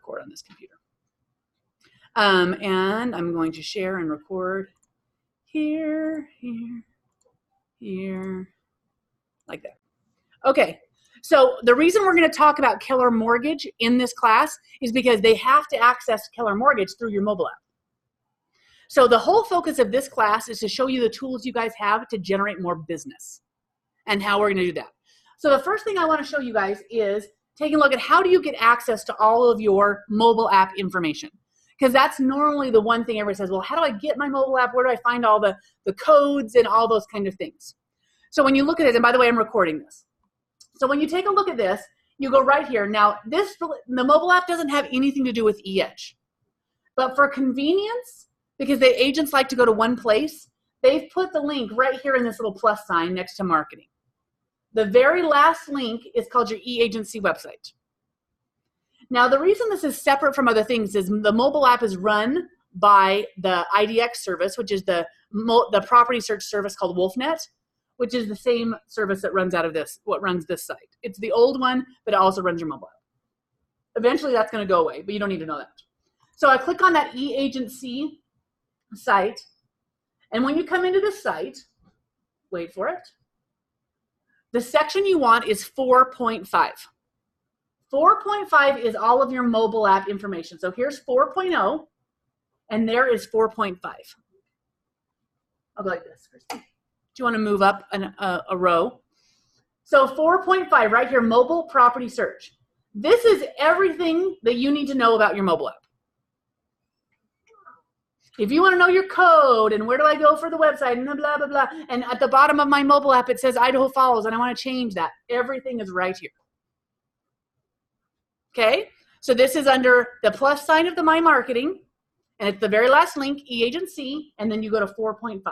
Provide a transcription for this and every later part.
record on this computer. And I'm going to share and record here, like that. Okay, so the reason we're going to talk about Keller Mortgage in this class is because they have to access Keller Mortgage through your mobile app. So the whole focus of this class is to show you the tools you guys have to generate more business and how we're going to do that. So the first thing I want to show you guys is taking a look at how do you get access to all of your mobile app information. Because that's normally the one thing everybody says, well, how do I get my mobile app? Where do I find all the codes and all those kind of things? So when you look at it, and by the way, I'm recording this. So when you take a look at this, you go right here. Now, the mobile app doesn't have anything to do with eEdge. But for convenience, because the agents like to go to one place, they've put the link right here in this little plus sign next to marketing. The very last link is called your eAgency website. Now, the reason this is separate from other things is the mobile app is run by the IDX service, which is the property search service called WolfNet, which is the same service that runs out of what runs this site. It's the old one, but it also runs your mobile app. Eventually, that's going to go away, but you don't need to know that. So I click on that eAgency site, and when you come into the site, wait for it, the section you want is 4.5. 4.5 is all of your mobile app information. So here's 4.0, and there is 4.5. I'll go like this. Do you want to move up a row? So 4.5 right here, mobile property search. This is everything that you need to know about your mobile app. If you want to know your code and where do I go for the website and blah, blah, blah, and at the bottom of my mobile app it says Idaho Falls and I want to change that, everything is right here. Okay, so this is under the plus sign of the My Marketing, and it's the very last link, eAgency, and then you go to 4.5.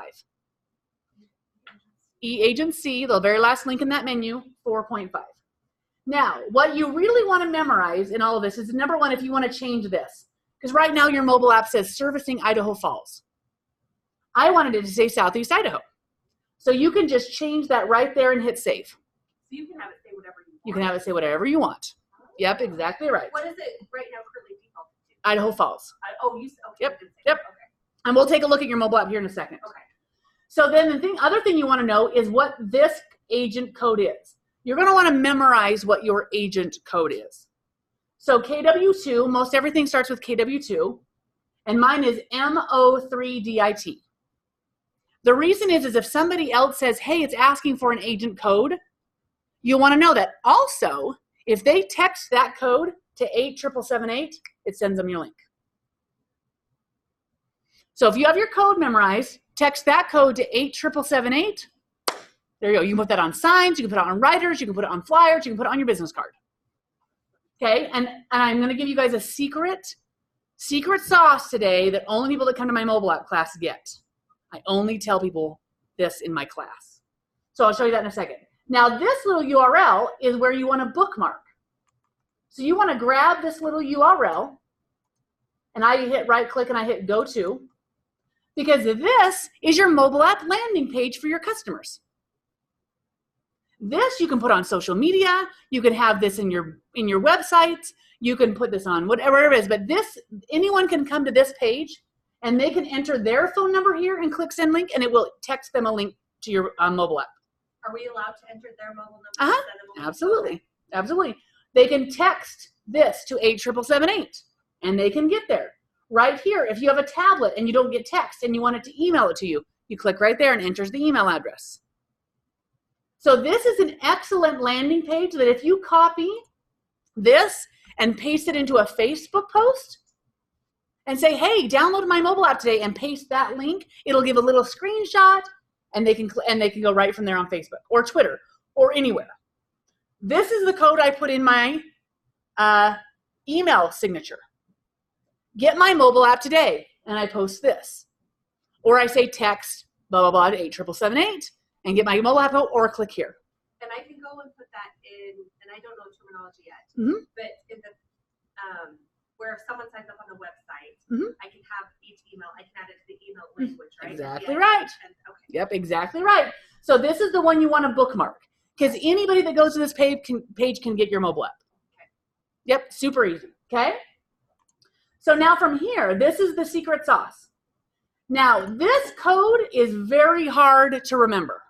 eAgency, the very last link in that menu, 4.5. Now, what you really want to memorize in all of this is, number one, if you want to change this, because right now your mobile app says servicing Idaho Falls. I wanted it to say Southeast Idaho. So you can just change that right there and hit save. So you can have it say whatever you want. You can have it say whatever you want. Yep, exactly right. What is it right now currently default to? Idaho Falls. You said, okay. Yep, Yep. yep. Okay. And we'll take a look at your mobile app here in a second. Okay. So then the other thing you want to know is what this agent code is. You're going to want to memorize what your agent code is. So KW2, most everything starts with KW2, and mine is MO3DIT. The reason is if somebody else says, hey, it's asking for an agent code, you want to know that. Also, if they text that code to 87778, it sends them your link. So if you have your code memorized, text that code to 87778. There you go. You can put that on signs. You can put it on writers. You can put it on flyers. You can put it on your business card. Okay, and I'm going to give you guys a secret sauce today that only people that come to my mobile app class get. I only tell people this in my class. So I'll show you that in a second. Now this little URL is where you want to bookmark. So you want to grab this little URL, and I hit right click and I hit go to, because this is your mobile app landing page for your customers. This you can put on social media. You can have this in your website. You can put this on whatever it is. But this, anyone can come to this page and they can enter their phone number here and click send link, and it will text them a link to your mobile app. Are we allowed to enter their mobile number? Absolutely. Absolutely. They can text this to 87778 and they can get there. Right here, if you have a tablet and you don't get text and you want it to email it to you, you click right there and enters the email address. So this is an excellent landing page that if you copy this and paste it into a Facebook post and say, hey, download my mobile app today, and paste that link, it'll give a little screenshot and they can go right from there on Facebook or Twitter or anywhere. This is the code I put in my email signature. Get my mobile app today, and I post this. Or I say text blah, blah, blah to 87778 and get my mobile app or click here. And I can go and put that in, and I don't know terminology yet, but in the where if someone signs up on the website, I can have each email, I can add it to the email language, right? Exactly right. Yep, exactly right. So this is the one you want to bookmark, because anybody that goes to this page can get your mobile app. Okay. Yep, super easy. Okay? So now from here, this is the secret sauce. Now, this code is very hard to remember.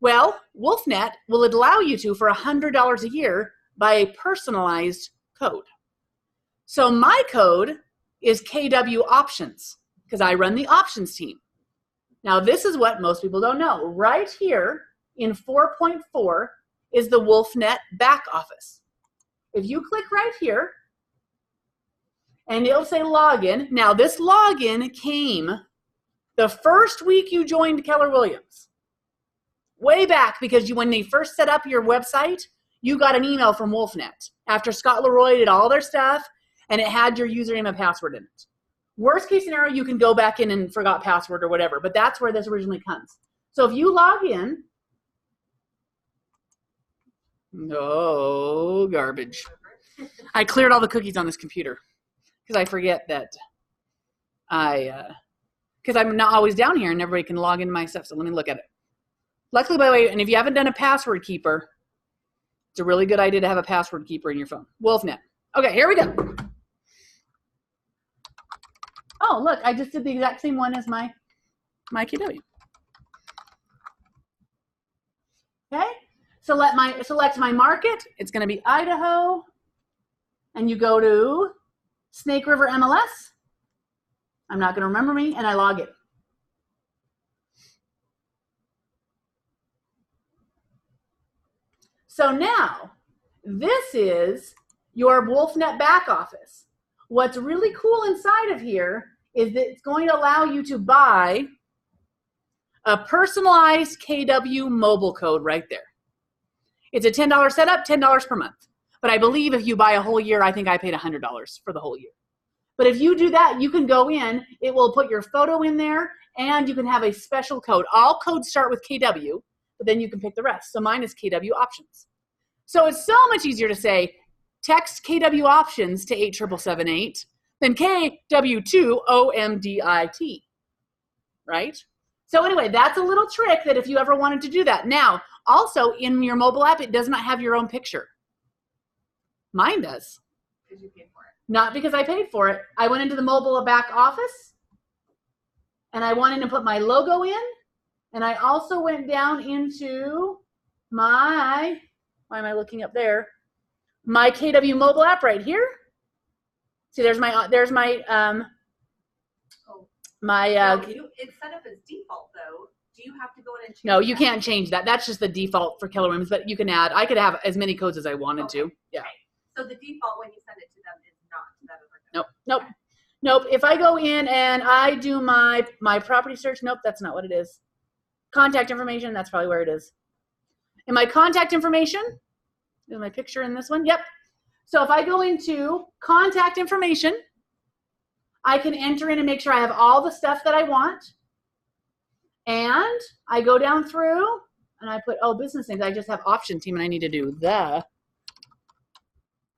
Well, WolfNet will allow you to, for $100 a year, buy a personalized code. So my code is KW Options, because I run the options team. Now, this is what most people don't know. Right here in 4.4 is the WolfNet back office. If you click right here, and it'll say login. Now, this login came the first week you joined Keller Williams. Way back, because when they first set up your website, you got an email from WolfNet after Scott Leroy did all their stuff, and it had your username and password in it. Worst case scenario, you can go back in and forgot password or whatever, but that's where this originally comes. So if you log in, no garbage. I cleared all the cookies on this computer because I forget that because I'm not always down here and everybody can log into my stuff. So let me look at it. Luckily, by the way, and if you haven't done a password keeper, it's a really good idea to have a password keeper in your phone. WolfNet. Okay, here we go. Oh, look, I just did the exact same one as my KW. Okay, select my market. It's going to be Idaho. And you go to Snake River MLS. I'm not going to remember me, and I log in. So now, this is your WolfNet back office. What's really cool inside of here is that it's going to allow you to buy a personalized KW mobile code right there. It's a $10 setup, $10 per month. But I believe if you buy a whole year, I think I paid $100 for the whole year. But if you do that, you can go in, it will put your photo in there, and you can have a special code. All codes start with KW, but then you can pick the rest. So mine is KW Options. So it's so much easier to say, text KW Options to 87778 than KW2 OMDIT, right? So anyway, that's a little trick that if you ever wanted to do that. Now, also in your mobile app, it does not have your own picture. Mine does. Because you paid for it. Not because I paid for it. I went into the mobile back office, and I wanted to put my logo in, and I also went down into my, why am I looking up there? My KW mobile app right here. See, there's my it's set up as default though. Do you have to go in and change? No, you can't change that. That's just the default for Keller Williams, but you can add. I could have as many codes as I wanted to. Yeah. Okay. So the default when you send it to them is not that other code. Nope. Nope. Okay. Nope. If I go in and I do my property search, nope, that's not what it is. Contact information, that's probably where it is. And my contact information, is my picture in this one? Yep. So if I go into contact information, I can enter in and make sure I have all the stuff that I want. And I go down through and I put, oh, business names. I just have option team and I need to do the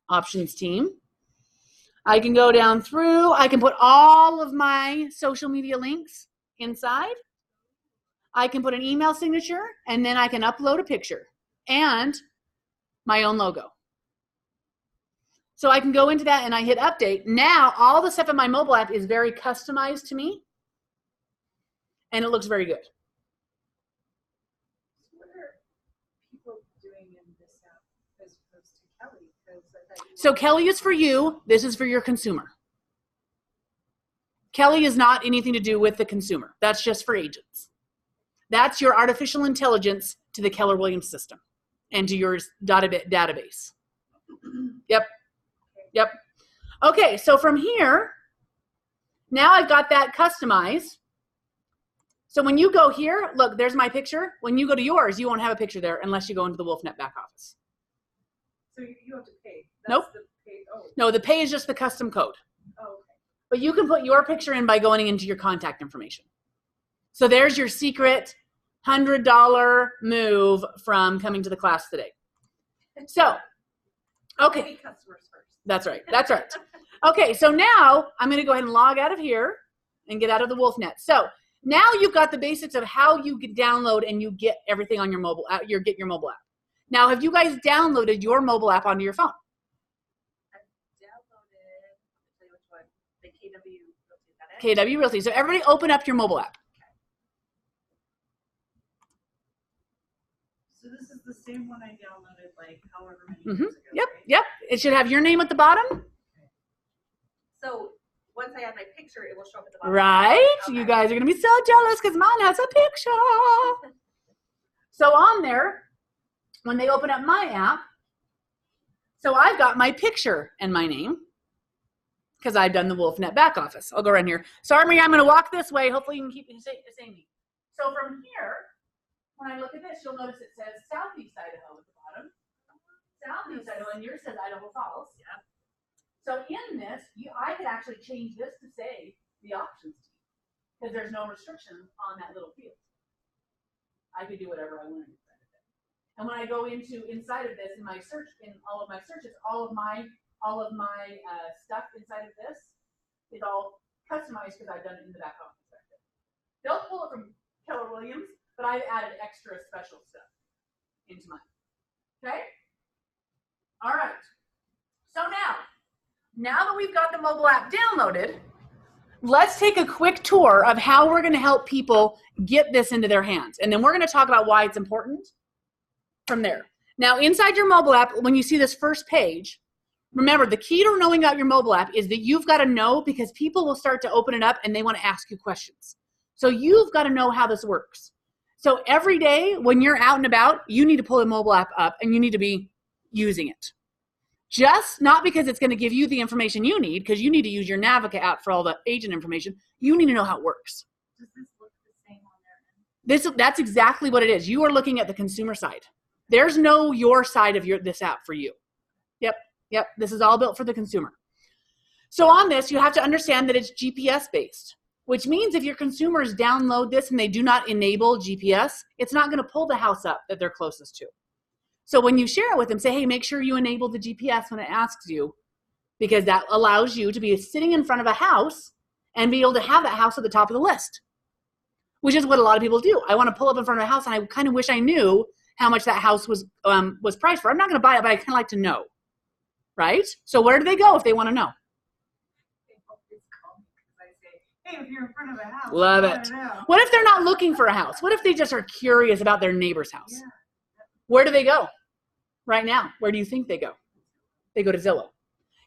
options team. I can go down through. I can put all of my social media links inside. I can put an email signature and then I can upload a picture and my own logo. So I can go into that and I hit update. Now all the stuff in my mobile app is very customized to me and it looks very good. What are people doing in this app as opposed to Kelly? So Kelly is for you. This is for your consumer. Kelly is not anything to do with the consumer. That's just for agents. That's your artificial intelligence to the Keller Williams system and to your database. Yep. Yep. Okay, so from here, now I've got that customized. So when you go here, look, there's my picture. When you go to yours, you won't have a picture there unless you go into the WolfNet back office. So you have to pay. Nope. The pay. Oh. No, the pay is just the custom code. Oh, okay. But you can put your picture in by going into your contact information. So there's your secret $100 move from coming to the class today. So, okay. Customers first. That's right. That's right. Okay, so now I'm going to go ahead and log out of here and get out of the WolfNet. So now you've got the basics of how you can download and you get everything on your mobile app. Get your mobile app. Now, have you guys downloaded your mobile app onto your phone? I downloaded. what? The KW Realty, is that it? KW Realty. So everybody open up your mobile app. So this is the same one I downloaded like however many years ago. Yep, right? yep. It should have your name at the bottom. So once I add my picture, it will show up at the bottom. Right? Okay. You guys are going to be so jealous because mine has a picture. So on there, when they open up my app, so I've got my picture and my name because I've done the WolfNet back office. I'll go right here. Sorry, Maria, I'm going to walk this way. Hopefully you can keep the same. So from here, when I look at this, you'll notice it says Southeast Idaho at the bottom. Southeast Idaho, and yours says Idaho Falls. Yeah. So in this, I could actually change this to say the options team because there's no restrictions on that little field. I could do whatever I wanted inside of it. And when I go inside of this in my search, in all of my searches, all of my stuff inside of this is all customized because I've done it in the back office section. They'll pull it from Keller Williams, but I've added extra special stuff into mine. Okay? All right. So now that we've got the mobile app downloaded, let's take a quick tour of how we're going to help people get this into their hands. And then we're going to talk about why it's important from there. Now, inside your mobile app, when you see this first page, remember the key to knowing about your mobile app is that you've got to know because people will start to open it up and they want to ask you questions. So you've got to know how this works. So every day when you're out and about, you need to pull the mobile app up and you need to be using it. Just not because it's going to give you the information you need, because you need to use your Navica app for all the agent information. You need to know how it works. Does this look the same on their end? That's exactly what it is. You are looking at the consumer side. There's no your side of this app for you. Yep. This is all built for the consumer. So on this, you have to understand that it's GPS based, which means if your consumers download this and they do not enable GPS, it's not going to pull the house up that they're closest to. So when you share it with them, say, hey, make sure you enable the GPS when it asks you, because that allows you to be sitting in front of a house and be able to have that house at the top of the list, which is what a lot of people do. I want to pull up in front of a house and I kind of wish I knew how much that house was priced for. I'm not going to buy it, but I kind of like to know, right? So where do they go if they want to know? They always call me because I say, hey, if you're in front of a house. Love I it. don't know. What if they're not looking for a house? What if they just are curious about their neighbor's house? Yeah. Where do they go right now? Where do you think they go? They go to Zillow.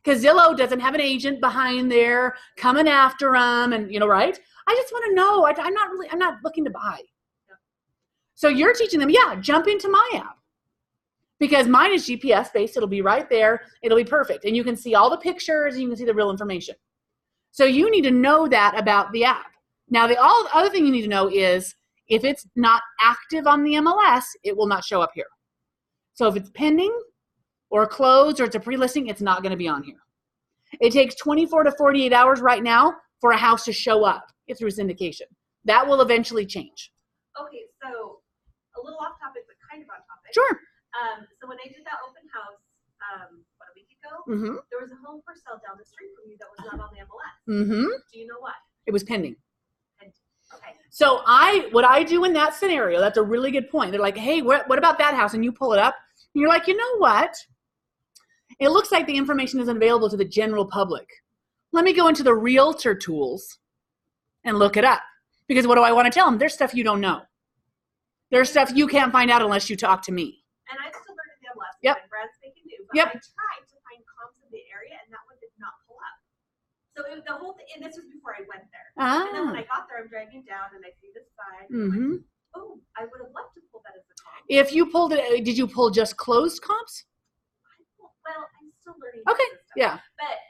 Because Zillow doesn't have an agent behind there coming after them and, right? I just want to know. I'm not looking to buy. So you're teaching them, jump into my app. Because mine is GPS based. It'll be right there. It'll be perfect. And you can see all the pictures and you can see the real information. So you need to know that about the app. Now, the other thing you need to know is if it's not active on the MLS, it will not show up here. So if it's pending or closed or it's a pre-listing, it's not going to be on here. It takes 24 to 48 hours right now for a house to show up through syndication. That will eventually change. Okay, so a little off topic, but kind of on topic. Sure. So when I did that open house, what, a week ago, there was a home for sale down the street from you that was not on the MLS. Do you know why? It was pending. Okay. So what I do in that scenario, that's a really good point. They're like, hey, what about that house? And you pull it up. And you're like, you know what? It looks like the information isn't available to the general public. Let me go into the realtor tools and look it up. Because what do I want to tell them? There's stuff you don't know. There's stuff you can't find out unless you talk to me. And I'm still learning the MLS. Yep. My brand spanking new. But Yep. I tried to find comps in the area, and that one did not pull up. So the whole thing, and this was before I went there. And then when I got there, I'm driving down, and I see this sign. And I'm like, oh, I would have loved to pull that as a comp. If you pulled it, did you pull just closed comps? Well, I'm still learning. Okay, this stuff. yeah. But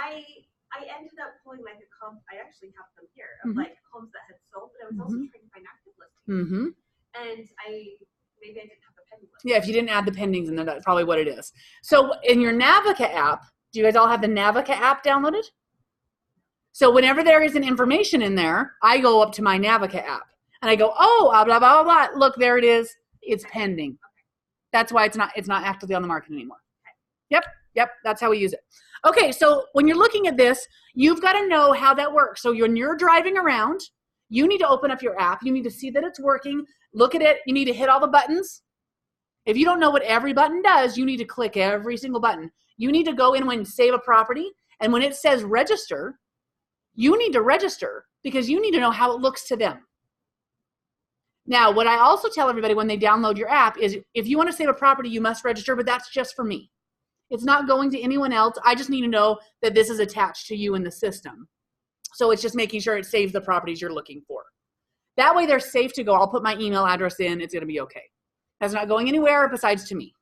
I ended up pulling like a comp. I actually have them here of like homes that had sold, but I was also trying to find active listings. And maybe I didn't have the pending list. Yeah, if you didn't add the pendings in there, that's probably what it is. So in your Navica app, do you guys all have the Navica app downloaded? So whenever there is an information in there, I go up to my Navica app and I go, oh, blah, blah, blah, blah. Look, there it is. It's pending. That's why it's not actively on the market anymore. Yep, that's how we use it. Okay, so when you're looking at this, you've got to know how that works. So when you're driving around, you need to open up your app. You need to see that it's working. Look at it. You need to hit all the buttons. If you don't know what every button does, you need to click every single button. You need to go in when save a property And when it says register, you need to register because you need to know how it looks to them. Now, what I also tell everybody when they download your app is if you want to save a property, you must register, but that's just for me. It's not going to anyone else. I just need to know that this is attached to you in the system. So it's just making sure it saves the properties you're looking for. That way they're safe to go. I'll put my email address in. It's going to be okay. That's not going anywhere besides to me.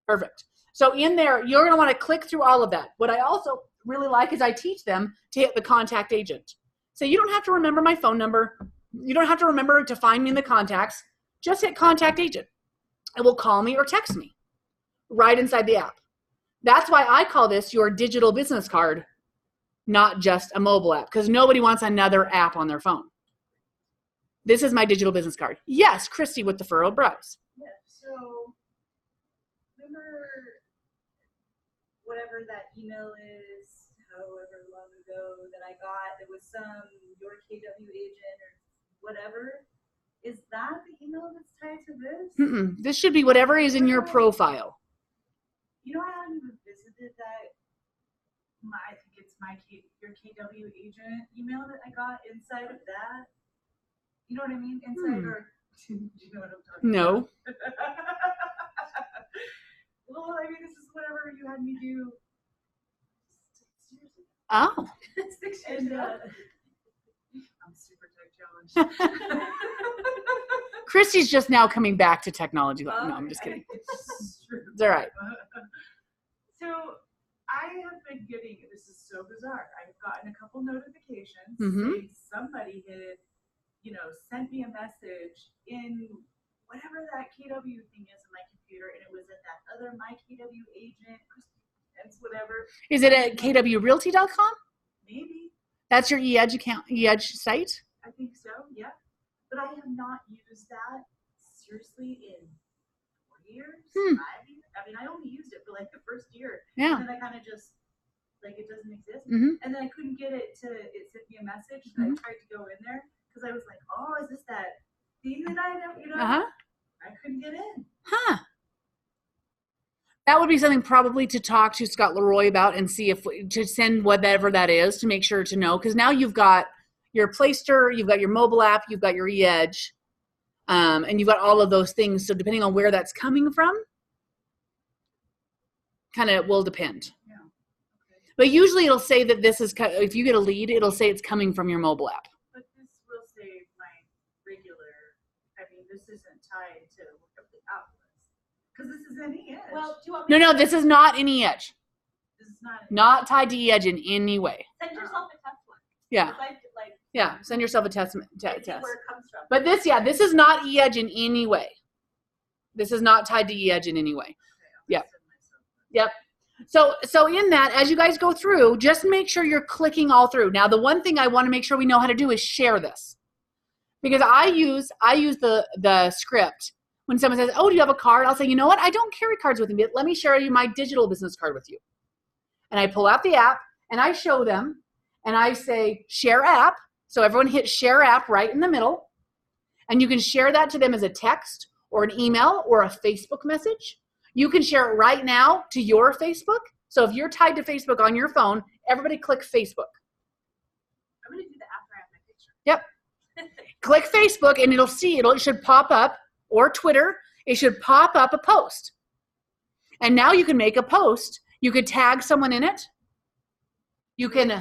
Perfect. So in there, you're going to want to click through all of that. What I also really like is I teach them to hit the contact agent. So you don't have to remember my phone number. You don't have to remember to find me in the contacts. Just hit contact agent. It will call me or text me right inside the app. That's why I call this your digital business card, not just a mobile app, because nobody wants another app on their phone. This is my digital business card. Yes, Christy with the furrowed brows. Yeah, so remember whatever that email is, however long ago that I got, it was some your KW agent or whatever. Is that the email that's tied to this? This should be whatever is in your profile. You know, I haven't even visited that. I think it's your KW agent email that I got inside of that. You know what I mean? Inside or do you know what I'm talking about? No. Well, I mean, this is whatever you had me do 6 years ago. Oh. 6 years ago. I'm super tech challenged. Christy's just now coming back to technology. No, I'm just kidding. It's all right. So I have been getting, this is so bizarre, I've gotten a couple notifications saying somebody had, sent me a message in whatever that KW thing is in my computer, and it was at that other my KW agent, it's whatever. Is it at kwrealty.com? Maybe. That's your eEdge account, eEdge site? I think so, yeah. But I have not used that seriously in 4 years, 5 years. I mean, I only used it for like the first year. Yeah. And then I kind of just, it doesn't exist. And then I couldn't get it it sent me a message. And I tried to go in there because I was like, oh, is this that thing that I know? I couldn't get in. That would be something probably to talk to Scott Leroy about and see to send whatever that is to make sure to know. Because now you've got your Playster, you've got your mobile app, you've got your eEdge, and you've got all of those things. So depending on where that's coming from, kind of will depend. Yeah. Okay. But usually it'll say that this is, if you get a lead, it'll say it's coming from your mobile app. But this will say my regular, this isn't tied to what the app was. Because this is an eEdge. Well, do you want me No, this is not an eEdge. This is not tied to eEdge in any way. Send yourself a test one. Yeah. Yeah, send yourself a test. Where it comes from. But this is not eEdge in any way. This is not tied to eEdge in any way. Okay, Yep. So in that, as you guys go through, just make sure you're clicking all through. Now, the one thing I want to make sure we know how to do is share this. Because I use the script. When someone says, oh, do you have a card? I'll say, you know what? I don't carry cards with me. Let me share you my digital business card with you. And I pull out the app and I show them and I say, share app. So everyone hit share app right in the middle. And you can share that to them as a text or an email or a Facebook message. You can share it right now to your Facebook. So if you're tied to Facebook on your phone, everybody click Facebook. I'm going to do that after I have my picture. Yep. Click Facebook and it should pop up, or Twitter, it should pop up a post. And now you can make a post. You could tag someone in it. You can. So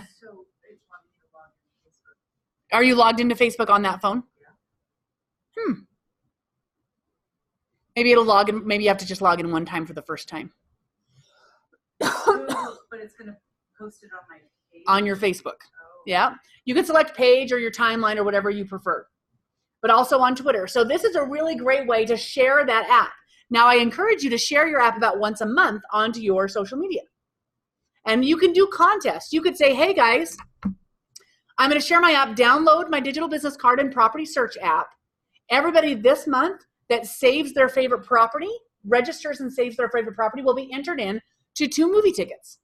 it's wanting me to log into Facebook. Are you logged into Facebook on that phone? Yeah. Maybe it'll log in. Maybe you have to just log in one time for the first time. But it's going to post it on my page. On your Facebook. Oh. Yeah. You can select page or your timeline or whatever you prefer. But also on Twitter. So this is a really great way to share that app. Now, I encourage you to share your app about once a month onto your social media. And you can do contests. You could say, hey, guys, I'm going to share my app. Download my digital business card and property search app. Everybody this month that saves their favorite property, registers and saves their favorite property, will be entered in to 2 movie tickets.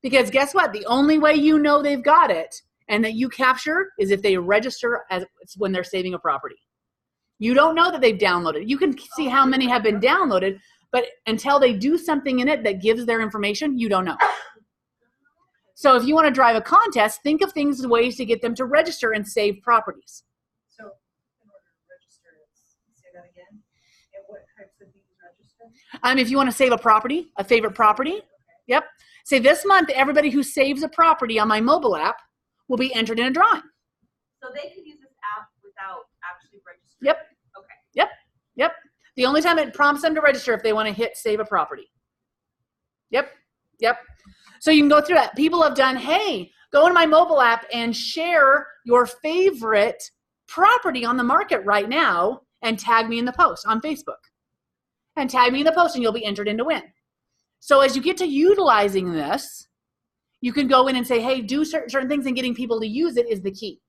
Because guess what? The only way you know they've got it and that you capture is if they register as when they're saving a property. You don't know that they've downloaded. You can see how many have been downloaded, but until they do something in it that gives their information, you don't know. So if you want to drive a contest, think of things and ways to get them to register and save properties. So in order to register, say that again. And what types of things register? If you want to save a property, a favorite property, okay. Yep. Say this month, everybody who saves a property on my mobile app will be entered in a drawing. So they can use this app without actually registering? Yep. Okay. Yep. Yep. The only time it prompts them to register if they want to hit save a property. Yep. Yep. So you can go through that. People have done, hey, go into my mobile app and share your favorite property on the market right now and tag me in the post on Facebook. And tag me in the post and you'll be entered in to win. So as you get to utilizing this, you can go in and say, hey, do certain things, and getting people to use it is the key.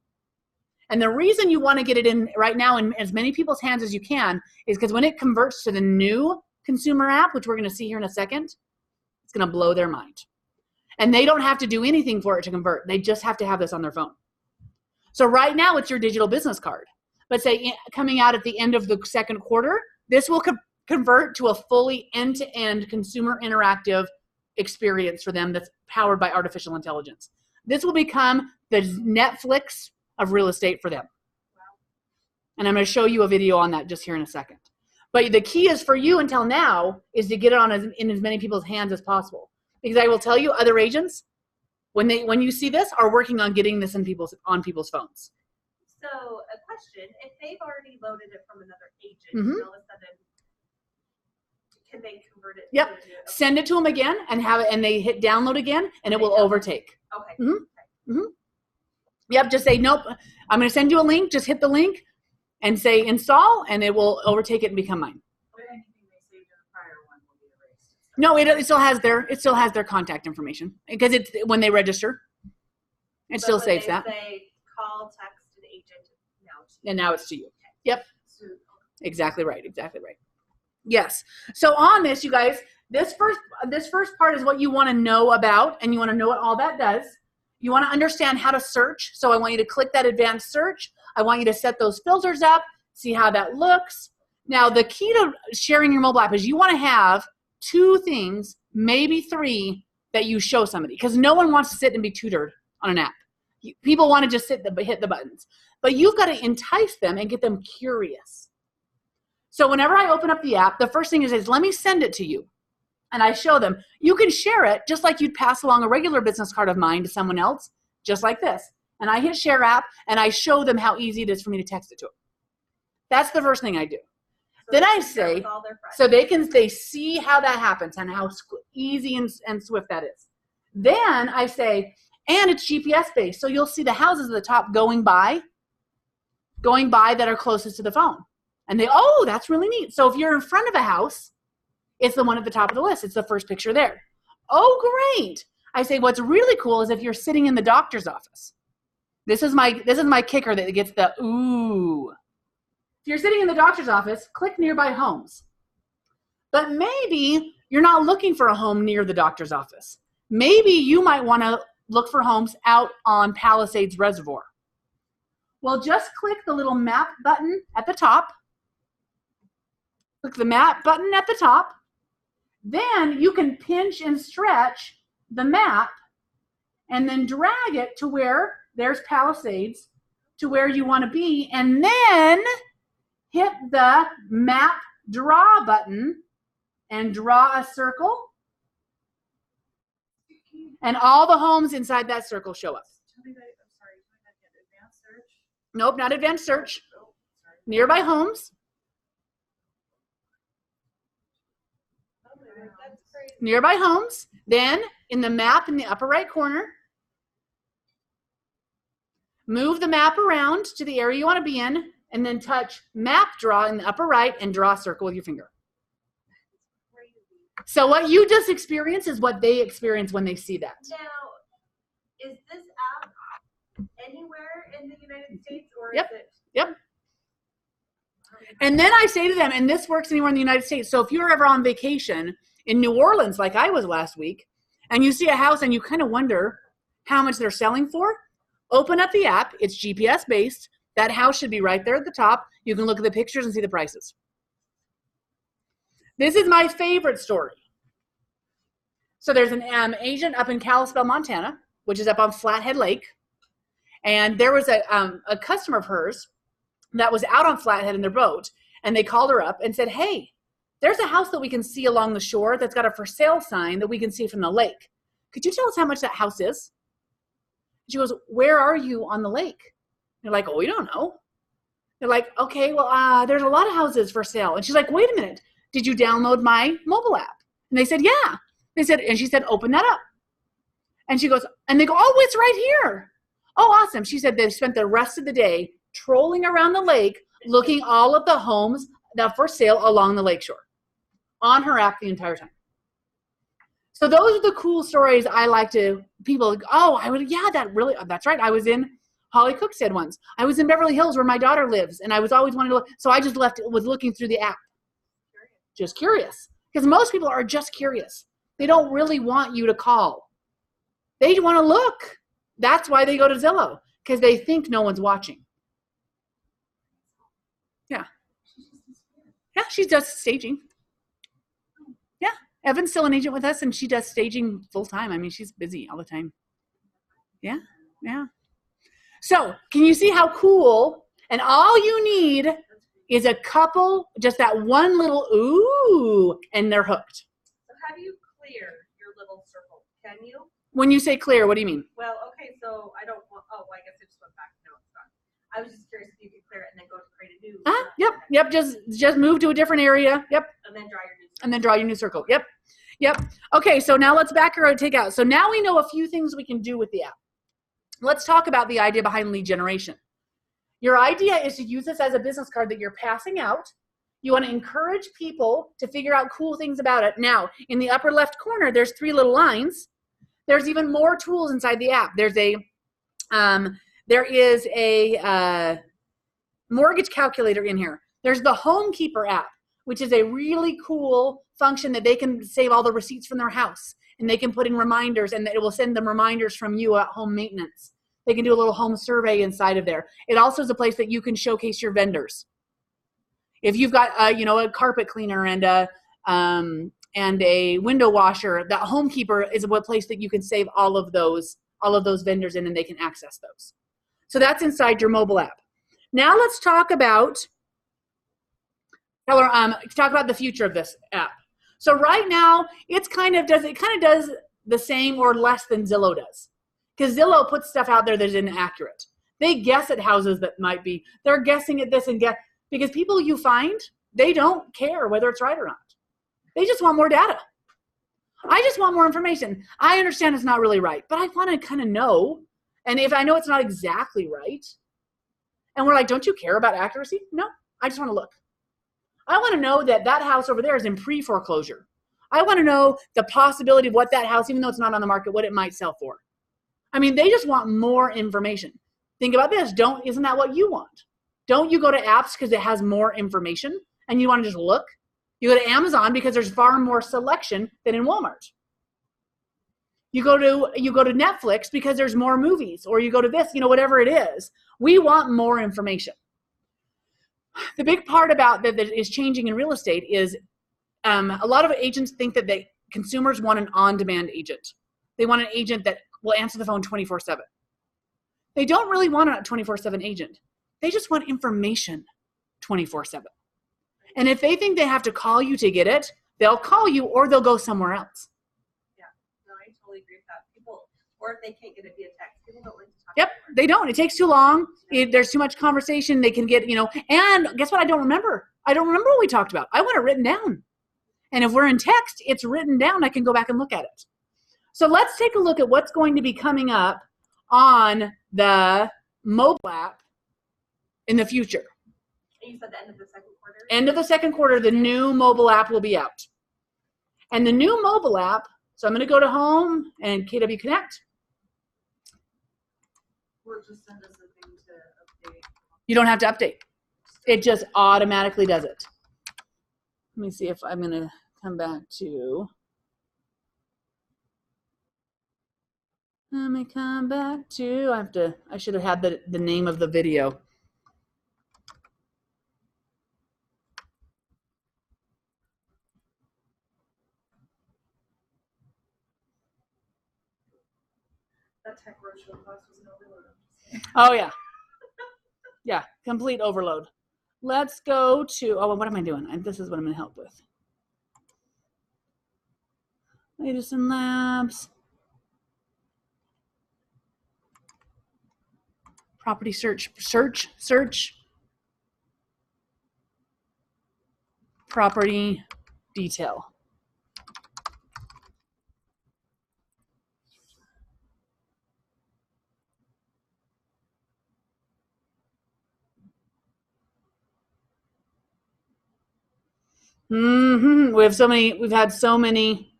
And the reason you want to get it in right now in as many people's hands as you can is because when it converts to the new consumer app, which we're going to see here in a second, it's going to blow their mind. And they don't have to do anything for it to convert. They just have to have this on their phone. So right now it's your digital business card. But say coming out at the end of the second quarter, this will convert to a fully end-to-end consumer interactive experience for them that's powered by artificial intelligence. This will become the Netflix of real estate for them. And I'm going to show you a video on that just here in a second. But the key is for you until now is to get it in as many people's hands as possible. Because I will tell you, other agents, when you see this, are working on getting this on people's phones. So a question, if they've already loaded it from another agent, Mm-hmm. and all of a sudden, can they convert it? Yep. Send it to them again and have it, and they hit download again, and it will overtake. Okay. Mm-hmm. Mm-hmm. Yep. Just say, nope, I'm going to send you a link. Just hit the link and say install, and it will overtake it and become mine. But anything they saved in a prior one will be erased. No, it still has their contact information because it's when they register. It still saves that. They call, text an agent And now it's to you. Yep. Exactly right. Exactly right. Yes. So on this, you guys, this first part is what you want to know about, and you want to know what all that does. You want to understand how to search. So I want you to click that advanced search. I want you to set those filters up, see how that looks. Now, the key to sharing your mobile app is you want to have 2 things, maybe 3, that you show somebody, because no one wants to sit and be tutored on an app. People want to just hit the buttons. But you've got to entice them and get them curious. So whenever I open up the app, the first thing is let me send it to you. And I show them. You can share it just like you'd pass along a regular business card of mine to someone else, just like this. And I hit share app, and I show them how easy it is for me to text it to them. That's the first thing I do. So Then I say, so they see how that happens and how easy and swift that is. Then I say, and it's GPS based, so you'll see the houses at the top going by that are closest to the phone. And oh, that's really neat. So if you're in front of a house, it's the one at the top of the list. It's the first picture there. Oh, great. I say, what's really cool is if you're sitting in the doctor's office. This is my kicker that gets the ooh. If you're sitting in the doctor's office, click nearby homes. But maybe you're not looking for a home near the doctor's office. Maybe you might want to look for homes out on Palisades Reservoir. Well, just click the little map button at the top. Click the map button at the top. Then you can pinch and stretch the map and then drag it to where there's Palisades, to where you want to be, and then hit the map draw button and draw a circle. And all the homes inside that circle show up. Advanced search? Nope, not advanced search. Nearby homes. Nearby homes. Then in the map in the upper right corner, move the map around to the area you want to be in, and then touch map draw in the upper right and draw a circle with your finger. So what you just experienced is what they experience when they see that. Now, is this app anywhere in the United States, or Yep. is it? Yep. And then I say to them, and this works anywhere in the United States. So if you're ever on vacation in New Orleans, like I was last week, and you see a house and you kind of wonder how much they're selling for, open up the app. It's GPS based. That house should be right there at the top. You can look at the pictures and see the prices. This is my favorite story. So there's an agent up in Kalispell, Montana, which is up on Flathead Lake. And there was a customer of hers that was out on Flathead in their boat, and they called her up and said, hey, there's a house that we can see along the shore that's got a for sale sign that we can see from the lake. Could you tell us how much that house is? She goes, where are you on the lake? They're like, oh, we don't know. They're like, okay, well, there's a lot of houses for sale. And she's like, wait a minute. Did you download my mobile app? And they said, yeah. They said, and she said, open that up. And she goes, and they go, oh, it's right here. Oh, awesome. She said they spent the rest of the day trolling around the lake, looking all of the homes that for sale along the lakeshore on her app the entire time. So those are the cool stories I like to, people, that's right. I was in Holly Cook said once. I was in Beverly Hills where my daughter lives, and I was always wanting to look. So I just was looking through the app. Just curious. Because most people are just curious. They don't really want you to call. They want to look. That's why they go to Zillow, because they think no one's watching. Yeah. Yeah, she does staging. Yeah. Evan's still an agent with us, and she does staging full time. I mean, she's busy all the time. Yeah. Yeah. So can you see how cool? And all you need is a couple, just that one little ooh, and they're hooked. So how do you clear your little circle? Can you? When you say clear, what do you mean? Well, okay, so I don't want, I guess I just went back. No, it's done. I was just curious if you could clear it and then go to create a new. Yep. Just move to a different area. Yep. And then draw your new circle. And then draw your new circle. Yep. Okay, so now let's back her out, take out. So now we know a few things we can do with the app. Let's talk about the idea behind lead generation. Your idea is to use this as a business card that you're passing out. You want to encourage people to figure out cool things about it. Now, in the upper left corner, there's 3 little lines. There's even more tools inside the app. There is a mortgage calculator in here. There's the Homekeeper app, which is a really cool function that they can save all the receipts from their house. And they can put in reminders, and it will send them reminders from you at home maintenance. They can do a little home survey inside of there. It also is a place that you can showcase your vendors. If you've got a carpet cleaner and a window washer, that Homekeeper is a place that you can save all of those vendors in, and they can access those. So that's inside your mobile app. Now let's talk about the future of this app. So right now, it kind of does the same or less than Zillow does. Because Zillow puts stuff out there that is inaccurate. They guess at houses that might be. They're guessing at this because people you find, they don't care whether it's right or not. They just want more data. I just want more information. I understand it's not really right, but I want to kind of know. And if I know it's not exactly right, and we're like, don't you care about accuracy? No, I just want to look. I want to know that house over there is in pre-foreclosure. I want to know the possibility of what that house, even though it's not on the market, what it might sell for. I mean, they just want more information. Think about this. Isn't that what you want? Don't you go to apps because it has more information and you want to just look? You go to Amazon because there's far more selection than in Walmart. You go to Netflix because there's more movies, or you go to this, whatever it is. We want more information. The big part about that is changing in real estate is a lot of agents think that consumers want an on-demand agent. They want an agent that will answer the phone 24/7. They don't really want a 24/7 agent. They just want information 24/7. And if they think they have to call you to get it, they'll call you or they'll go somewhere else. Yeah, no, I totally agree with that. People, or if they can't get it via text, people don't like to talk. Yep, they don't. It takes too long. There's too much conversation. They can get, and guess what? I don't remember. I don't remember what we talked about. I want it written down. And if we're in text, it's written down. I can go back and look at it. So let's take a look at what's going to be coming up on the mobile app in the future. You said the end of the second quarter? End of the second quarter, the new mobile app will be out. And the new mobile app, so I'm going to go to Home and KW Connect. Will it just send us a thing to update? You don't have to update. It just automatically does it. Let me see if I'm going to come back to... Let me come back to... I should have had the name of the video. That Tech Roadshow class was an overload. Oh, yeah. Yeah, complete overload. Let's go to, oh, what am I doing? This is what I'm going to help with. Latest in labs. Property search. Property detail. We've had so many.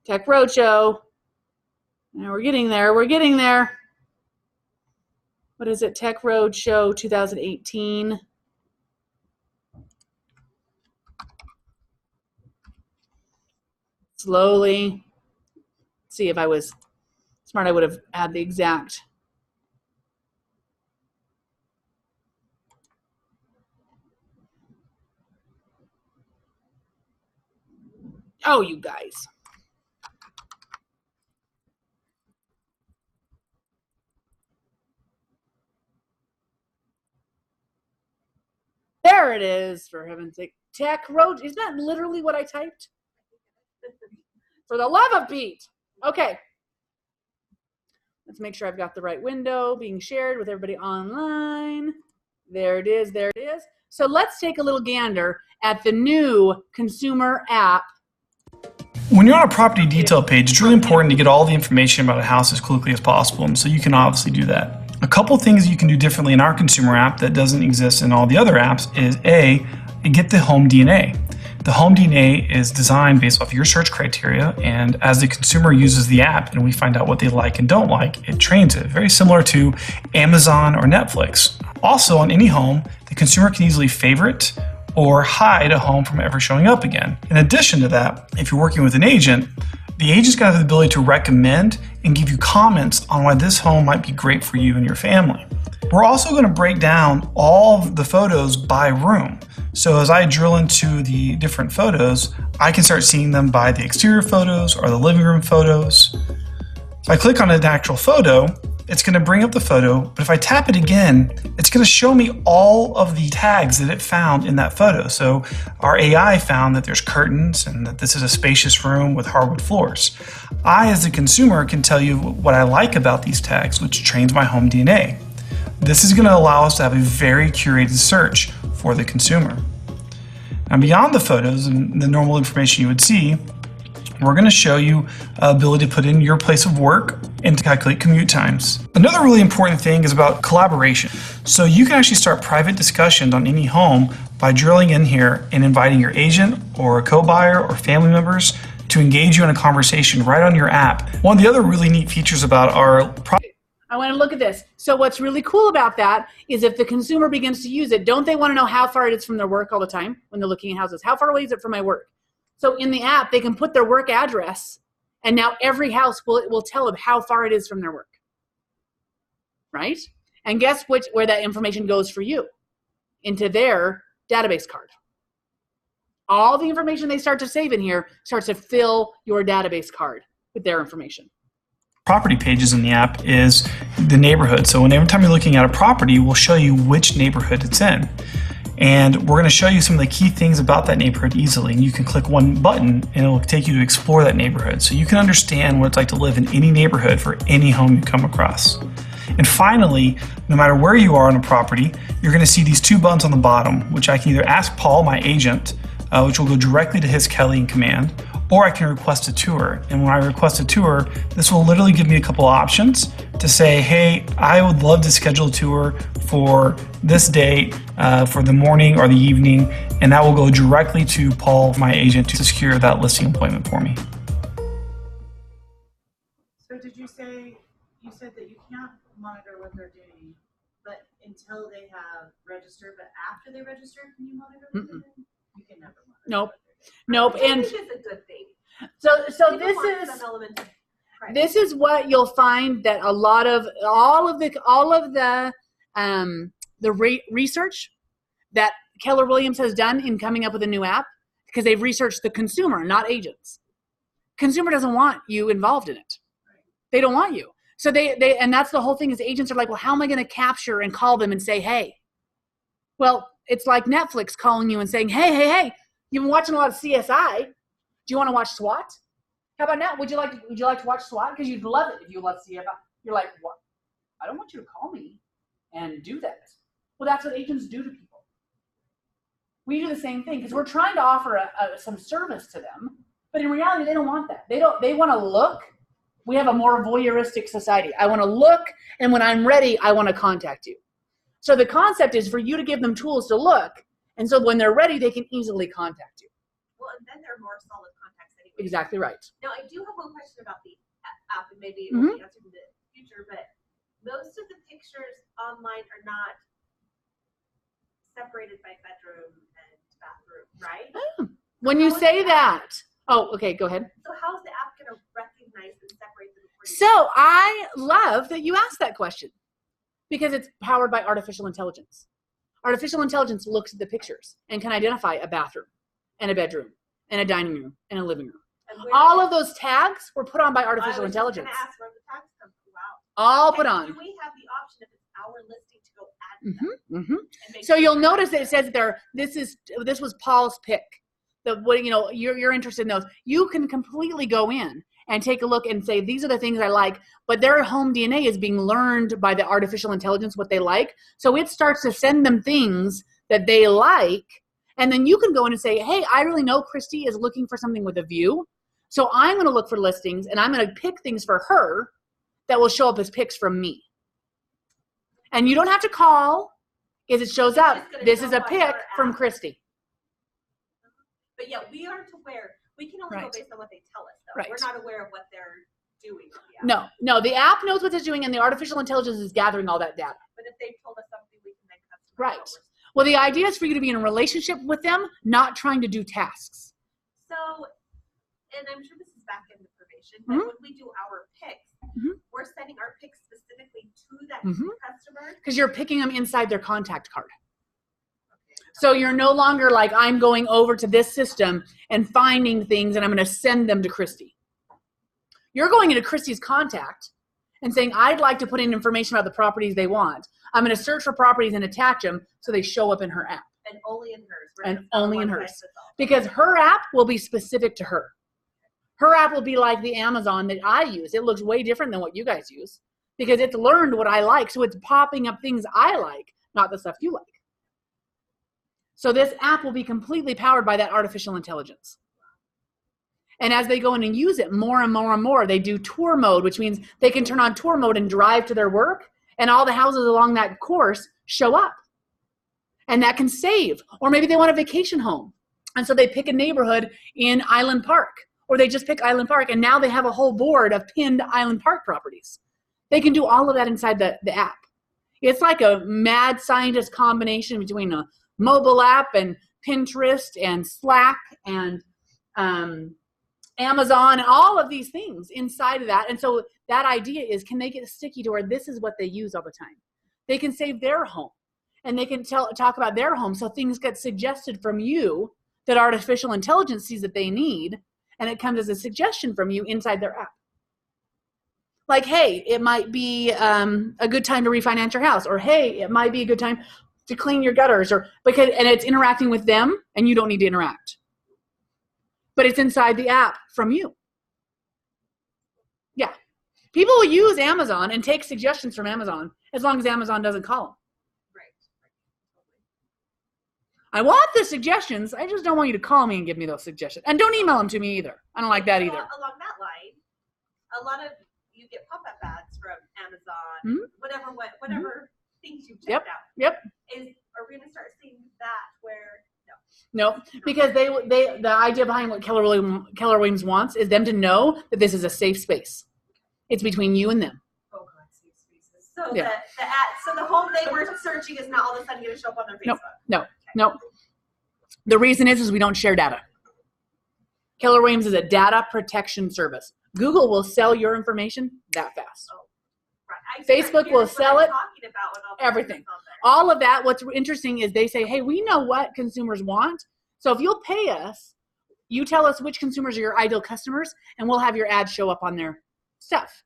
Tech Roadshow. Now we're getting there. What is it? Tech Roadshow 2018. Slowly. See, if I was smart, I would have had the exact. Oh, you guys. There it is, for heaven's sake. Tech Road. Isn't that literally what I typed? For the love of Pete. Okay. Let's make sure I've got the right window being shared with everybody online. There it is. So let's take a little gander at the new consumer app. When you're on a property detail page, it's really important to get all the information about a house as quickly as possible, and so you can obviously do that. A couple things you can do differently in our consumer app that doesn't exist in all the other apps is A, get the home DNA. The home DNA is designed based off your search criteria, and as the consumer uses the app and we find out what they like and don't like, it trains it. Very similar to Amazon or Netflix. Also, on any home, the consumer can easily favorite or hide a home from ever showing up again. In addition to that, if you're working with an agent, the agent's got the ability to recommend and give you comments on why this home might be great for you and your family. We're also going to break down all of the photos by room. So as I drill into the different photos, I can start seeing them by the exterior photos or the living room photos. If I click on an actual photo, it's going to bring up the photo, but if I tap it again, it's going to show me all of the tags that it found in that photo. So our AI found that there's curtains and that this is a spacious room with hardwood floors. I, as a consumer, can tell you what I like about these tags, which trains my home DNA. This is going to allow us to have a very curated search for the consumer. Now, beyond the photos and the normal information you would see, we're going to show you ability to put in your place of work and to calculate commute times. Another really important thing is about collaboration. So you can actually start private discussions on any home by drilling in here and inviting your agent or a co-buyer or family members to engage you in a conversation right on your app. One of the other really neat features about our I want to look at this. So what's really cool about that is if the consumer begins to use it, don't they want to know how far it is from their work all the time when they're looking at houses? How far away is it from my work? So in the app, they can put their work address, and now every house will tell them how far it is from their work, right? And guess where that information goes for you? Into their database card. All the information they start to save in here starts to fill your database card with their information. Property pages in the app is the neighborhood. So every time you're looking at a property, we'll show you which neighborhood it's in. And we're going to show you some of the key things about that neighborhood easily. And you can click one button and it will take you to explore that neighborhood. So you can understand what it's like to live in any neighborhood for any home you come across. And finally, no matter where you are on a property, you're going to see these two buttons on the bottom, which I can either ask Paul, my agent, which will go directly to his Kelly in command, or I can request a tour. And when I request a tour, this will literally give me a couple of options to say, hey, I would love to schedule a tour for this date, for the morning or the evening, and that will go directly to Paul, my agent, to secure that listing appointment for me. So did you said that you can't monitor what they're doing, but until they have registered, but after they register, can you monitor what they're doing? You can never monitor. Nope. And it's a good thing. So this is what you'll find that a lot of all of the research that Keller Williams has done in coming up with a new app, because they've researched the consumer, not agents. Consumer doesn't want you involved in it. They don't want you. So and that's the whole thing is agents are like, well, how am I going to capture and call them and say, hey? Well, it's like Netflix calling you and saying, hey, you've been watching a lot of CSI. Do you want to watch SWAT? How about now? Would you like to watch SWAT? Because you'd love it if you love CSI. You're like, what? I don't want you to call me and do that. Well, that's what agents do to people. We do the same thing because we're trying to offer some service to them, but in reality, they don't want that. They want to look. We have a more voyeuristic society. I want to look, and when I'm ready, I want to contact you. So the concept is for you to give them tools to look, and so when they're ready, they can easily contact you. Well, and then they're more solid contacts anyway. Exactly right. Now, I do have one question about the app, and maybe it will be answered in the future, but most of the pictures online are not separated by bedroom and bathroom, right? When you say that. Oh, okay, go ahead. So how is the app going to recognize and separate them? So I love that you asked that question because it's powered by artificial intelligence. Artificial intelligence looks at the pictures and can identify a bathroom and a bedroom and a dining room and a living room. All of those tags were put on by artificial intelligence. I was just going to ask where the tags come from. Wow. All put on. Do we have the option if it's our listing to go add them? So you'll notice that it says there, this was Paul's pick. You're interested in those. You can completely go in and take a look and say, these are the things I like, but their home DNA is being learned by the artificial intelligence, what they like. So it starts to send them things that they like. And then you can go in and say, hey, I really know Christy is looking for something with a view. So I'm going to look for listings and I'm going to pick things for her that will show up as picks from me. And you don't have to call if it shows up. This is a pick from Christy. But yeah, we aren't aware. We can only go based on what they tell us, though. Right. We're not aware of what they're doing. No, the app knows what it's doing, and the artificial intelligence is gathering all that data. But if they've told us something, we can then customize. Right. Well, the idea is for you to be in a relationship with them, not trying to do tasks. So, and I'm sure this is back in the probation, but when we do our picks, we're sending our picks specifically to that customer. Because you're picking them inside their contact card. So you're no longer like, I'm going over to this system and finding things and I'm going to send them to Christy. You're going into Christy's contact and saying, I'd like to put in information about the properties they want. I'm going to search for properties and attach them so they show up in her app. And only in hers. And only in hers. Because her app will be specific to her. Her app will be like the Amazon that I use. It looks way different than what you guys use because it's learned what I like. So it's popping up things I like, not the stuff you like. So this app will be completely powered by that artificial intelligence. And as they go in and use it more and more and more, they do tour mode, which means they can turn on tour mode and drive to their work, and all the houses along that course show up. And that can save. Or maybe they want a vacation home. And so they pick a neighborhood in Island Park, or they just pick Island Park, and now they have a whole board of pinned Island Park properties. They can do all of that inside the app. It's like a mad scientist combination between a mobile app and Pinterest and Slack and Amazon and all of these things inside of that. And so that idea is, can they get sticky to where this is what they use all the time? They can save their home and they can talk about their home. So things get suggested from you that artificial intelligence sees that they need, and it comes as a suggestion from you inside their app. Like, hey, it might be a good time to refinance your house, or hey, it might be a good time to clean your gutters, and it's interacting with them and you don't need to interact. But it's inside the app from you. Yeah. People will use Amazon and take suggestions from Amazon as long as Amazon doesn't call them. Right. I want the suggestions. I just don't want you to call me and give me those suggestions. And don't email them to me either. I don't like that either. Along that line, a lot of you get pop-up ads from Amazon, whatever things you've checked out. Yep. Are we going to start seeing that where No, because the idea behind what Keller Williams wants is them to know that this is a safe space. It's between you and them. Oh God, safe spaces. So the home they were searching is not all of a sudden going to show up on their Facebook. No. The reason is we don't share data. Keller Williams is a data protection service. Google will sell your information that fast. Oh, right. Facebook will sell it. Everything. All of that, what's interesting is they say, hey, we know what consumers want. So if you'll pay us, you tell us which consumers are your ideal customers, and we'll have your ad show up on their stuff.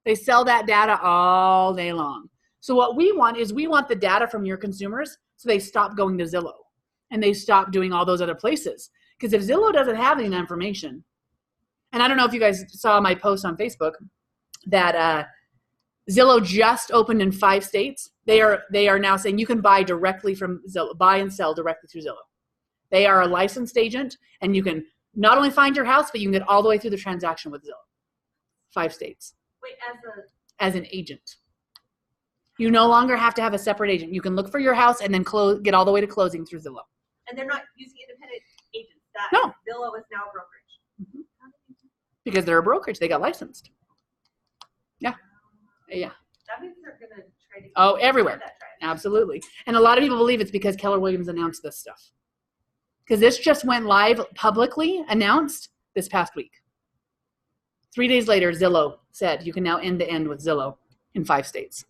They sell that data all day long. So what we want is we want the data from your consumers so they stop going to Zillow and they stop doing all those other places. Because if Zillow doesn't have any information, and I don't know if you guys saw my post on Facebook that Zillow just opened in 5 states. They are now saying you can buy directly from Zillow, buy and sell directly through Zillow. They are a licensed agent, and you can not only find your house, but you can get all the way through the transaction with Zillow. 5 states. Wait, as an agent. You no longer have to have a separate agent. You can look for your house and then get all the way to closing through Zillow. And they're not using independent agents. No. Zillow is now a brokerage. Mm-hmm. Because they're a brokerage. They got licensed. Yeah. Yeah. That means they're going to try to everywhere. Absolutely. And a lot of people believe it's because Keller Williams announced this stuff. Because this just went live publicly, announced this past week. 3 days later, Zillow said you can now end-to-end with Zillow in 5 states,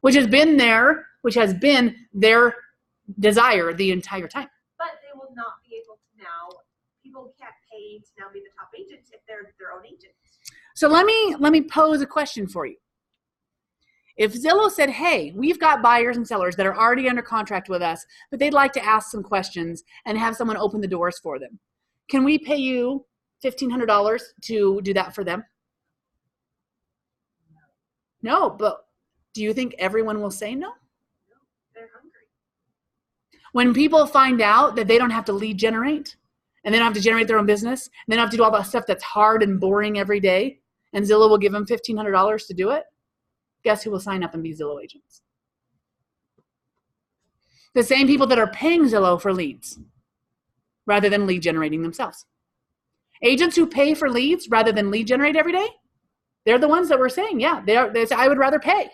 which has been their desire the entire time. But they will not be able to now. People can't pay to now be the top agents if they're their own agents. So let me pose a question for you. If Zillow said, hey, we've got buyers and sellers that are already under contract with us, but they'd like to ask some questions and have someone open the doors for them, can we pay you $1,500 to do that for them? No, but do you think everyone will say no? No, they're hungry. When people find out that they don't have to lead generate, and they don't have to generate their own business, and they don't have to do all that stuff that's hard and boring every day, and Zillow will give them $1,500 to do it, guess who will sign up and be Zillow agents? The same people that are paying Zillow for leads rather than lead generating themselves. Agents who pay for leads rather than lead generate every day, they're the ones that were saying, yeah, they say, I would rather pay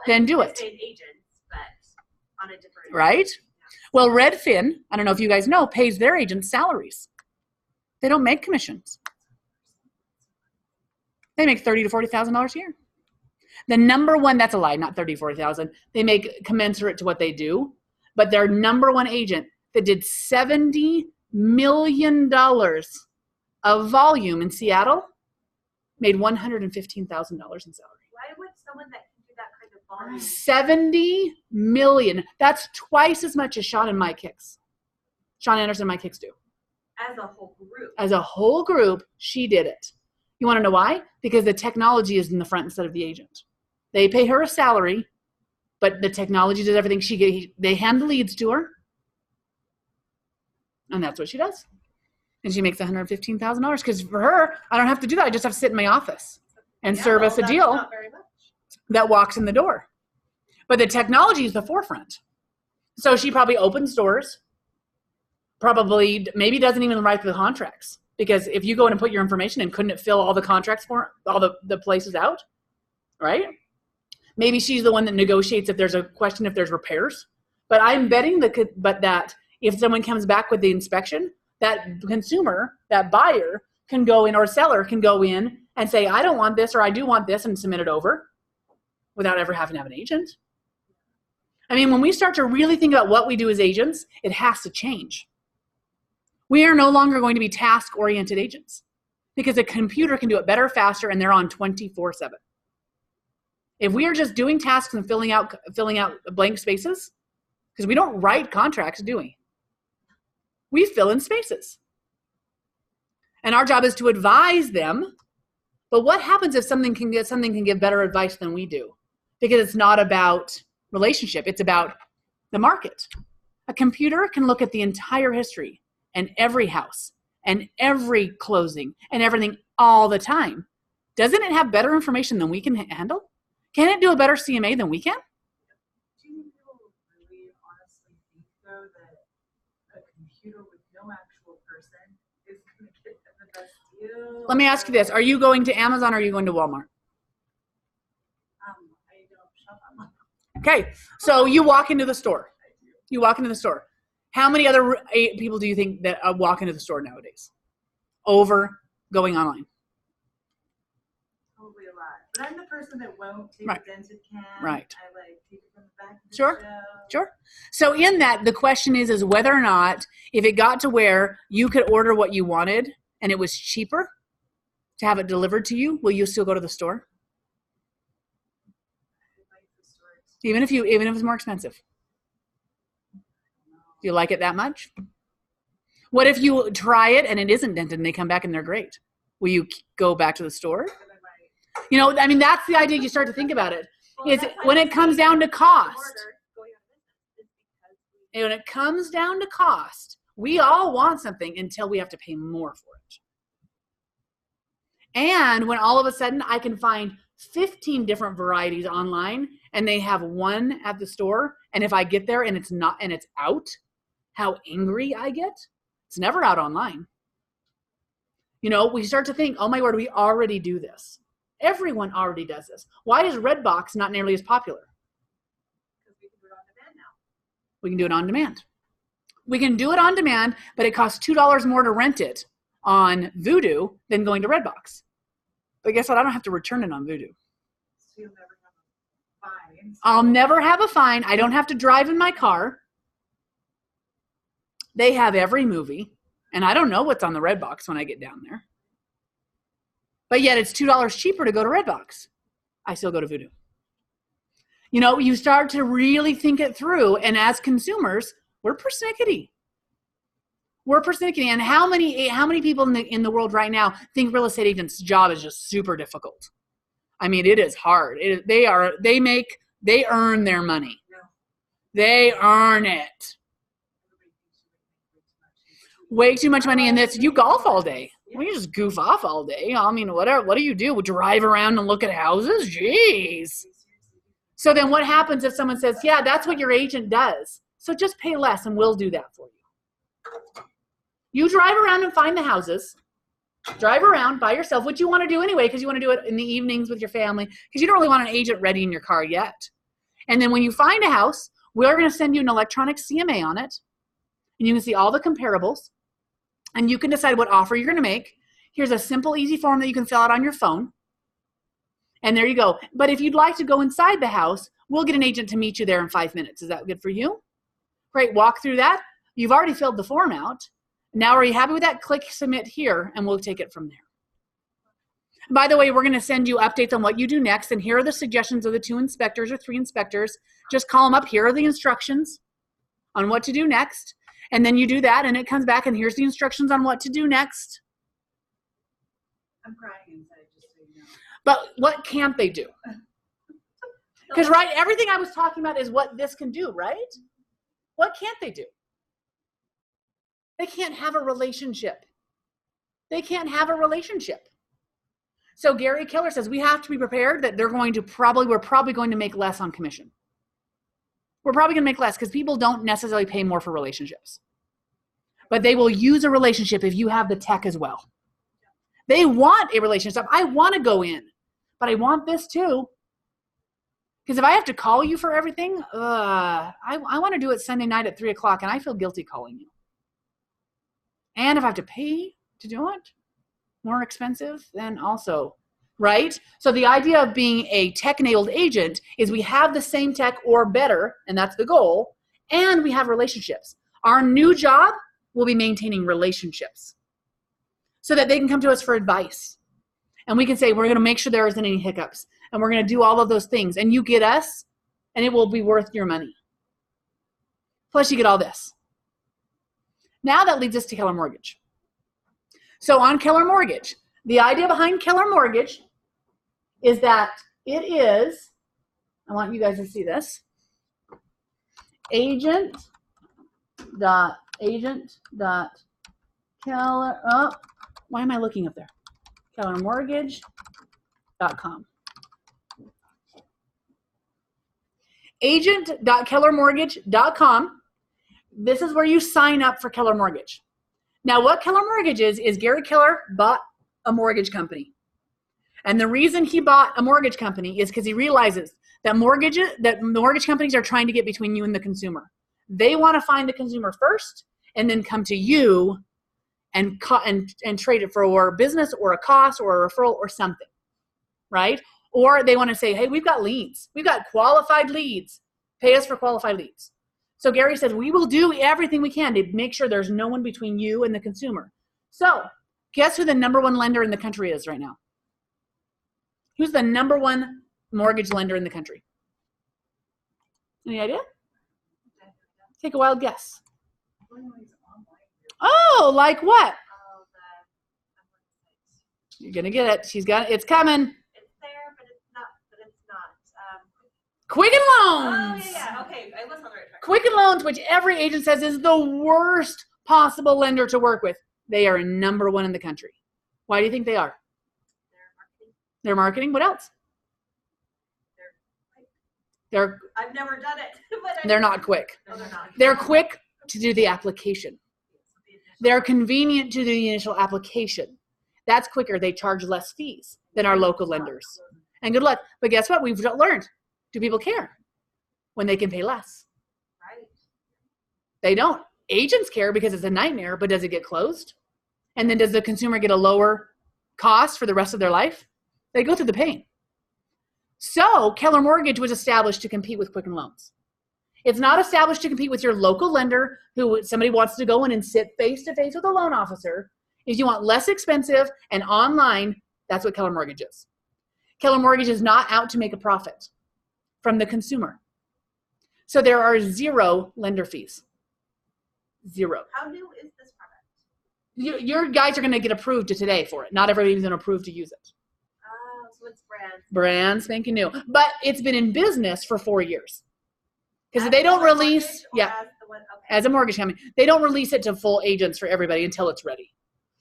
than do it. Same agents, but on a different. Right? Well, Redfin, I don't know if you guys know, pays their agents salaries. They don't make commissions. They make $30,000 to $40,000 a year. The number one, that's a lie, not 30, 40,000. They make commensurate to what they do. But their number one agent that did $70 million of volume in Seattle made $115,000 in salary. Why would someone that can do that kind of volume? 70 million. That's twice as much as Sean and Mike Hicks. Sean Anderson and Mike Hicks do. As a whole group. As a whole group, she did it. You want to know why? Because the technology is in the front instead of the agent. They pay her a salary, but the technology does everything. They hand the leads to her, and that's what she does. And she makes $115,000 because for her, I don't have to do that. I just have to sit in my office and service a deal that walks in the door. But the technology is the forefront. So she probably opens doors, probably maybe doesn't even write the contracts. Because if you go in and put your information in, couldn't it fill all the contracts for all the places out? Right? Maybe she's the one that negotiates if there's a question, if there's repairs. But I'm betting that if someone comes back with the inspection, that consumer, that buyer can go in, or seller can go in and say, I don't want this, or I do want this, and submit it over without ever having to have an agent. I mean, when we start to really think about what we do as agents, it has to change. We are no longer going to be task-oriented agents because a computer can do it better, faster, and they're on 24/7. If we are just doing tasks and filling out blank spaces, because we don't write contracts, do we? We fill in spaces. And our job is to advise them. But what happens if something can give better advice than we do? Because it's not about relationship, it's about the market. A computer can look at the entire history and every house and every closing and everything all the time. Doesn't it have better information than we can handle? Can it do a better CMA than we can? Do you think people really honestly think, though, that a computer with no actual person is going to get them the best deal? Let me ask you this. Are you going to Amazon or are you going to Walmart? I don't shop online. Okay, so you walk into the store. You walk into the store. How many other people do you think that walk into the store nowadays over going online? Probably a lot. But I'm the person that won't take Right. a dented can. Right. I take it from the back of the Sure. shelf. Sure. So in that, the question is whether or not, if it got to where you could order what you wanted and it was cheaper to have it delivered to you, will you still go to the store? Even if it's more expensive. Do you like it that much? What if you try it and it isn't dented and they come back and they're great? Will you go back to the store? You know, I mean, that's the idea. You start to think about it. Is when it comes down to cost. And when it comes down to cost, we all want something until we have to pay more for it. And when all of a sudden I can find 15 different varieties online and they have one at the store, and if I get there and it's not, and it's out, how angry I get. It's never out online. You know, we start to think, oh my word, we already do this. Everyone already does this. Why is Redbox not nearly as popular? Because we can do it on demand now. We can do it on demand. We can do it on demand, but it costs $2 more to rent it on Voodoo than going to Redbox. But guess what? I don't have to return it on Voodoo. So you'll never have a fine. I'll never have a fine. I don't have to drive in my car. They have every movie, and I don't know what's on the Redbox when I get down there. But yet it's $2 cheaper to go to Redbox. I still go to Voodoo. You know, you start to really think it through, and as consumers, we're persnickety. We're persnickety. And how many people in the world right now think real estate agents' job is just super difficult? I mean, it is hard. They earn their money. They earn it. Way too much money in this. You golf all day. We just goof off all day. I mean, what do you do? Drive around and look at houses? Jeez. So then what happens if someone says, yeah, that's what your agent does. So just pay less and we'll do that for you. You drive around and find the houses. Drive around by yourself, which you want to do anyway, because you want to do it in the evenings with your family, because you don't really want an agent ready in your car yet. And then when you find a house, we're going to send you an electronic CMA on it. And you can see all the comparables. And you can decide what offer you're going to make. Here's a simple, easy form that you can fill out on your phone. And there you go. But if you'd like to go inside the house, we'll get an agent to meet you there in 5 minutes. Is that good for you? Great. Walk through that. You've already filled the form out. Now, are you happy with that? Click submit here, and we'll take it from there. By the way, we're going to send you updates on what you do next. And here are the suggestions of the 2 inspectors or 3 inspectors. Just call them up. Here are the instructions on what to do next. And then you do that, and it comes back, and here's the instructions on what to do next. I'm crying inside, just so you know. But what can't they do? Because, right, everything I was talking about is what this can do, right? What can't they do? They can't have a relationship. They can't have a relationship. So Gary Keller says we have to be prepared that we're probably going to make less on commission. We're probably going to make less because people don't necessarily pay more for relationships. But they will use a relationship if you have the tech as well. They want a relationship. I want to go in, but I want this too. Because if I have to call you for everything, I want to do it Sunday night at 3 o'clock, and I feel guilty calling you. And if I have to pay to do it, more expensive, then also, right? So the idea of being a tech-enabled agent is we have the same tech or better, and that's the goal, and we have relationships. Our new job will be maintaining relationships so that they can come to us for advice. And we can say, we're going to make sure there isn't any hiccups, and we're going to do all of those things, and you get us, and it will be worth your money. Plus, you get all this. Now that leads us to Keller Mortgage. So on Keller Mortgage, the idea behind Keller Mortgage is that it is, I want you guys to see this, agent dot Keller, why am I looking up there? KellerMortgage.com. Agent.KellerMortgage.com. This is where you sign up for Keller Mortgage. Now, what Keller Mortgage is Gary Keller bought a mortgage company. And the reason he bought a mortgage company is because he realizes that mortgage companies are trying to get between you and the consumer. They want to find the consumer first and then come to you and trade it for a business or a cost or a referral or something, right? Or they want to say, hey, we've got leads. We've got qualified leads. Pay us for qualified leads. So Gary says, we will do everything we can to make sure there's no one between you and the consumer. So guess who the #1 lender in the country is right now? Who's the #1 mortgage lender in the country? Any idea? Take a wild guess. Oh, like what? You're gonna get it. It's coming. It's there, but it's not. Quicken Loans. Oh yeah. Okay, I was on the right track. Quicken Loans, which every agent says is the worst possible lender to work with. They are number one in the country. Why do you think they are? Their marketing. What else? I've never done it. But They're not quick. No, they're not. They're quick to do the application. They're convenient to do the initial application. That's quicker. They charge less fees than our local lenders. And good luck. But guess what? We've learned. Do people care when they can pay less? Right. They don't. Agents care because it's a nightmare, but does it get closed? And then does the consumer get a lower cost for the rest of their life? They go through the pain. So Keller Mortgage was established to compete with Quicken Loans. It's not established to compete with your local lender who somebody wants to go in and sit face-to-face with a loan officer. If you want less expensive and online, that's what Keller Mortgage is. Keller Mortgage is not out to make a profit from the consumer. So there are 0 lender fees. 0. How new is this product? Your guys are going to get approved today for it. Not everybody's going to approve to use it. Oh, so it's Brand spanking new. But it's been in business for 4 years. Because they don't release, as a mortgage company, they don't release it to full agents for everybody until it's ready.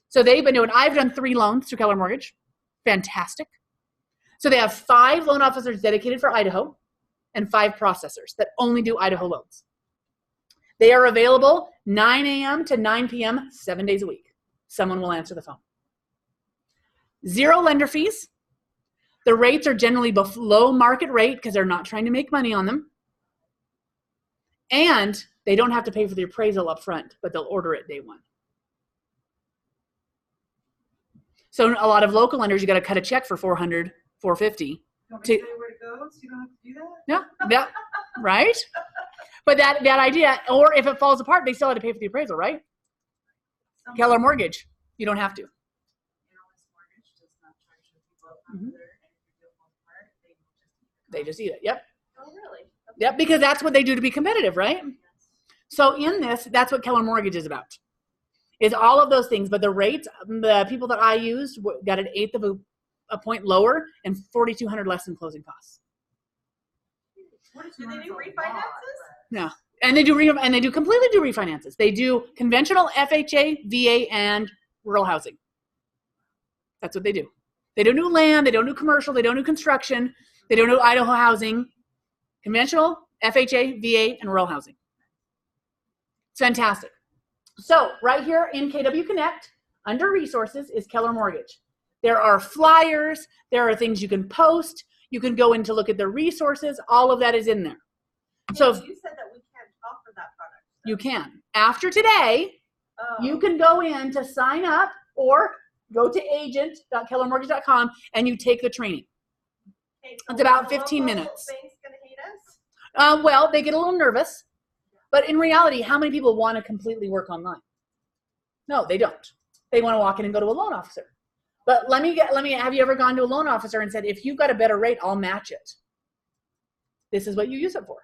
So they've been doing, I've done 3 loans through Keller Mortgage. Fantastic. So they have 5 loan officers dedicated for Idaho and 5 processors that only do Idaho loans. They are available 9 a.m. to 9 p.m. 7 days a week. Someone will answer the phone. 0 lender fees. The rates are generally below market rate because they're not trying to make money on them. And they don't have to pay for the appraisal up front, but they'll order it day 1. So a lot of local lenders, you got to cut a check for $400, $450. Don't say where to go, so you don't have to do that? Yeah, right? But that idea, or if it falls apart, they still have to pay for the appraisal, right? Keller Mortgage, you don't have to. Mortgage does not charge people up front either, and if you do fall apart, they just eat it. Yep. Oh, really? Okay. Yep, because that's what they do to be competitive, right? Yes. So in this, that's what Keller Mortgage is about. Is all of those things, but the rates, the people that I used got an 1/8 of a point lower and $4,200 less in closing costs. Do they do refinances? No, and they do completely do refinances. They do conventional FHA, VA, and rural housing. That's what they do. They don't do land. They don't do commercial. They don't do construction. They don't do Idaho housing. Conventional, FHA, VA, and rural housing. It's fantastic. So right here in KW Connect, under resources is Keller Mortgage. There are flyers. There are things you can post. You can go in to look at their resources. All of that is in there. So you said that we can't offer that product. So. You can. After today, you can go in to sign up or go to agent.kellermortgage.com and you take the training. Okay, so it's about 15 minutes. Bank's gonna hate us? Well, they get a little nervous. But in reality, how many people want to completely work online? No, they don't. They want to walk in and go to a loan officer. But have you ever gone to a loan officer and said, if you've got a better rate, I'll match it? This is what you use it for.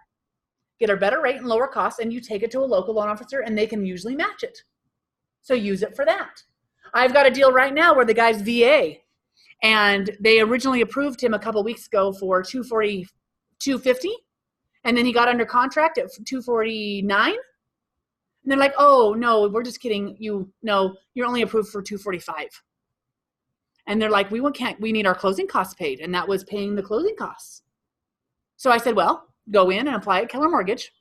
Get a better rate and lower costs, and you take it to a local loan officer, and they can usually match it. So use it for that. I've got a deal right now where the guy's VA, and they originally approved him a couple weeks ago for $240, $250. And then he got under contract at $249. And they're like, oh, no, we're just kidding. No, you're only approved for $245. And they're like, we need our closing costs paid. And that was paying the closing costs. So I said, well, go in and apply at Keller Mortgage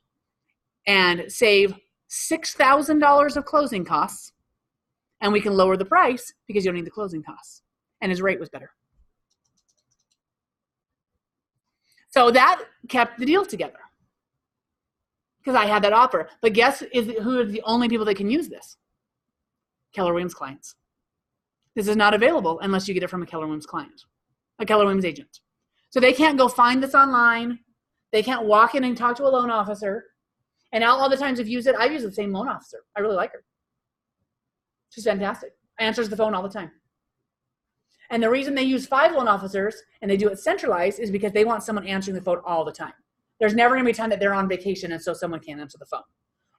and save $6,000 of closing costs. And we can lower the price because you don't need the closing costs. And his rate was better. So that kept the deal together because I had that offer. But guess who are the only people that can use this? Keller Williams clients. This is not available unless you get it from a Keller Williams client, a Keller Williams agent. So they can't go find this online. They can't walk in and talk to a loan officer. And all the times I've used it, I've used the same loan officer. I really like her. She's fantastic. Answers the phone all the time. And the reason they use 5 loan officers and they do it centralized is because they want someone answering the phone all the time. There's never going to be a time that they're on vacation and so someone can't answer the phone.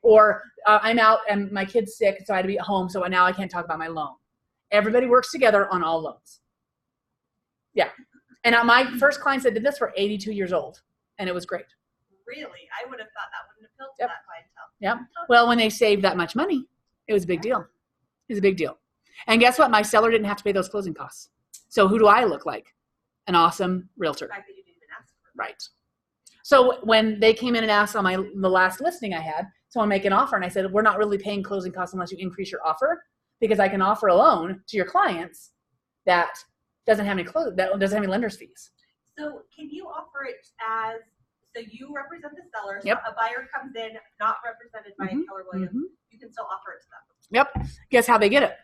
Or I'm out and my kid's sick, so I had to be at home, so now I can't talk about my loan. Everybody works together on all loans. Yeah. And my first clients that did this were 82 years old, and it was great. Really? I would have thought that wouldn't appeal to that clientele. Yep. Well, when they saved that much money, it was a big deal. It was a big deal. And guess what? My seller didn't have to pay those closing costs. So who do I look like? An awesome realtor. The fact that you didn't even ask for it. Right. So when they came in and asked on the last listing I had, someone make an offer, and I said, we're not really paying closing costs unless you increase your offer, because I can offer a loan to your clients that doesn't have any lender's fees. So can you offer it as, so you represent the seller, so Yep. a buyer comes in not represented by a Keller Williams, you can still offer it to them. Yep. Guess how they get it?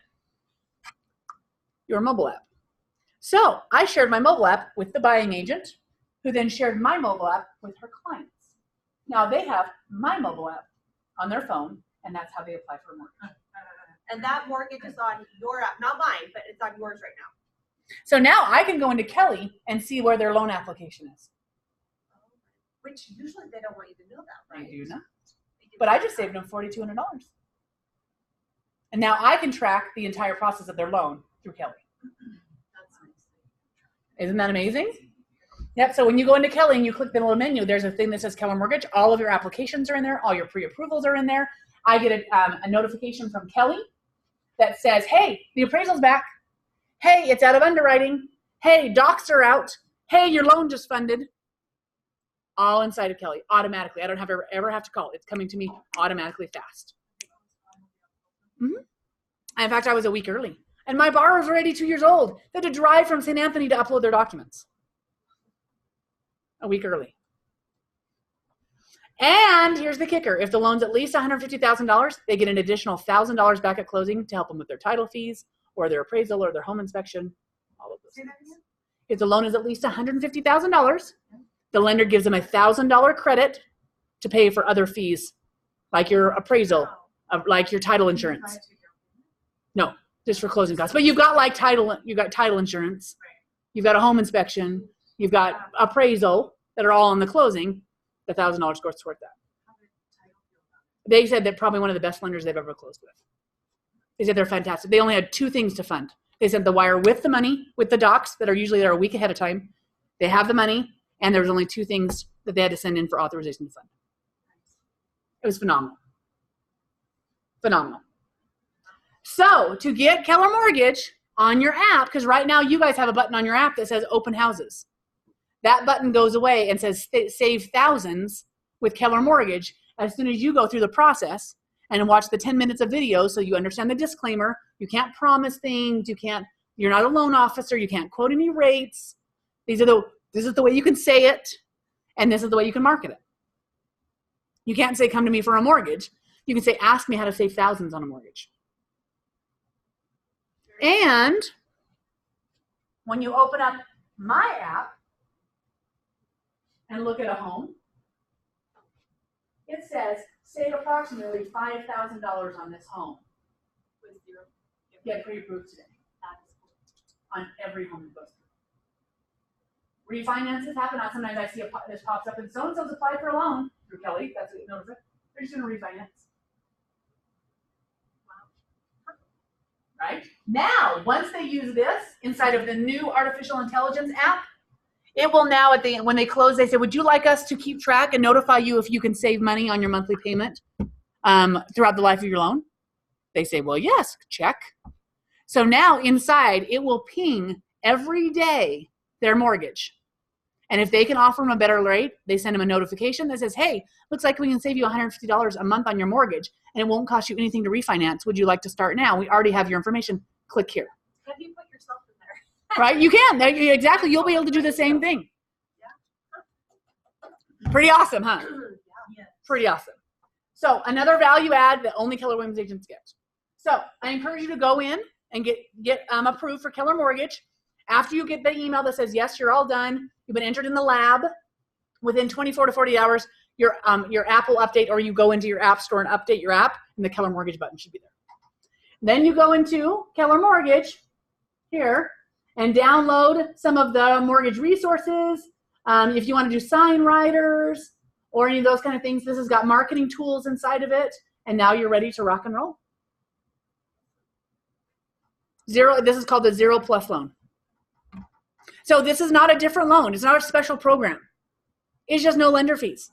Your mobile app. So I shared my mobile app with the buying agent, who then shared my mobile app with her clients. Now they have my mobile app on their phone, and that's how they apply for a mortgage. And that mortgage is on your app, not mine, but it's on yours right now. So now I can go into Kelly and see where their loan application is. Which usually they don't want you to know that, right? I do not. But I just saved them $4,200. And now I can track the entire process of their loan through Kelly. That's nice. Isn't that amazing? Yep. So when you go into Kelly and you click the little menu, there's a thing that says Keller Mortgage. All of your applications are in there. All your pre-approvals are in there. I get a notification from Kelly that says, hey, the appraisal's back. Hey, it's out of underwriting. Hey, docs are out. Hey, your loan just funded. All inside of Kelly automatically. I don't ever have to call. It's coming to me automatically fast. In fact, I was a week early. And my borrowers were 82 years old. They had to drive from St. Anthony to upload their documents. A week early. And here's the kicker. If the loan's at least $150,000, they get an additional $1,000 back at closing to help them with their title fees or their appraisal or their home inspection. All of those things. If the loan is at least $150,000, the lender gives them a $1,000 credit to pay for other fees, like your appraisal, like your title insurance. No, just for closing costs. But you've got title insurance. You've got a home inspection. You've got appraisal that are all on the closing. The $1,000 goes toward that. They said they're probably one of the best lenders they've ever closed with. They said they're fantastic. They only had 2 things to fund. They sent the wire with the money, with the docs that are usually there a week ahead of time. They have the money, and there was only 2 things that they had to send in for authorization to fund. It was phenomenal. Phenomenal. So to get Keller Mortgage on your app, because right now you guys have a button on your app that says open houses. That button goes away and says save thousands with Keller Mortgage as soon as you go through the process and watch the 10 minutes of video so you understand the disclaimer. You can't promise things. You're not a loan officer. You can't quote any rates. This is the way you can say it, and this is the way you can market it. You can't say come to me for a mortgage. You can say ask me how to save thousands on a mortgage. And when you open up my app and look at a home, it says save approximately $5,000 on this home. Get pre-approved today. On every home that goes through. Refinances happen. Sometimes I see this pops up and so-and-so's applied for a loan through Kelly. That's what you notice it. They're just going to refinance. Right? Now, once they use this inside of the new artificial intelligence app, it will now, when they close, they say, would you like us to keep track and notify you if you can save money on your monthly payment throughout the life of your loan? They say, well, yes, check. So now inside, it will ping every day their mortgage. And if they can offer them a better rate, they send them a notification that says, hey, looks like we can save you $150 a month on your mortgage, and it won't cost you anything to refinance. Would you like to start now? We already have your information. Click here. Have you put yourself in there? Right? You can. Exactly. You'll be able to do the same thing. Pretty awesome, huh? Yeah. Pretty awesome. So another value add that only Keller Williams agents get. So I encourage you to go in and get approved for Keller Mortgage. After you get the email that says, yes, you're all done, you've been entered in the lab, within 24 to 40 hours, your app will update, or you go into your app store and update your app, and the Keller Mortgage button should be there. Then you go into Keller Mortgage here and download some of the mortgage resources. If you want to do sign writers, or any of those kind of things. This has got marketing tools inside of it, and now you're ready to rock and roll. This is called the 0+ loan. So this is not a different loan. It's not a special program. It's just no lender fees.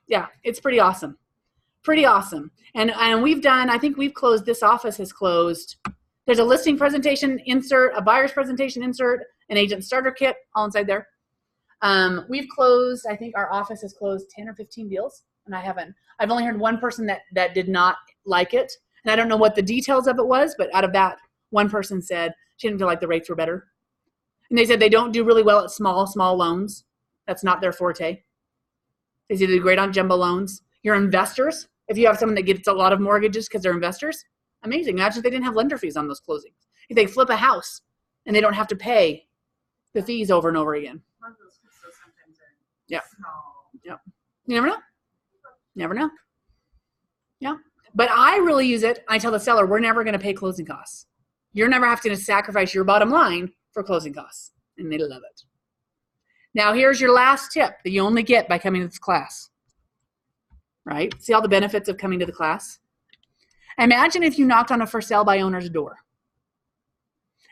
Yeah, it's pretty awesome. Pretty awesome. And we've done, I think we've closed, this office has closed. There's a listing presentation insert, a buyer's presentation insert, an agent starter kit, all inside there. We've closed, I think our office has closed 10 or 15 deals, and I've only heard one person that did not like it. And I don't know what the details of it was, but out of that, one person said she didn't feel like the rates were better. And they said they don't do really well at small loans. That's not their forte. They say they do great on jumbo loans. Your investors, if you have someone that gets a lot of mortgages because they're investors, amazing. Imagine if they didn't have lender fees on those closings. If they flip a house and they don't have to pay the fees over and over again. Yeah. Yeah. You never know. Never know. Yeah. But I really use it. I tell the seller, we're never going to pay closing costs. You're never having to sacrifice your bottom line for closing costs. And they love it. Now, here's your last tip that you only get by coming to this class. Right? See all the benefits of coming to the class? Imagine if you knocked on a for sale by owner's door.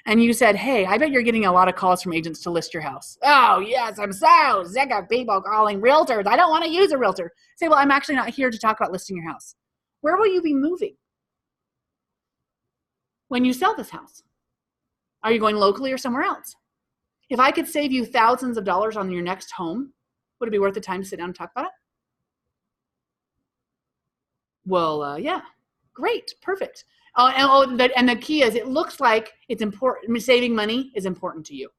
And you said, hey, I bet you're getting a lot of calls from agents to list your house. Oh, yes, I'm so sick of people calling realtors. I don't want to use a realtor. Say, well, I'm actually not here to talk about listing your house. Where will you be moving when you sell this house? Are you going locally or somewhere else? If I could save you thousands of dollars on your next home, would it be worth the time to sit down and talk about it? Well, yeah, great, perfect. And the key is it looks like it's important. Saving money is important to you.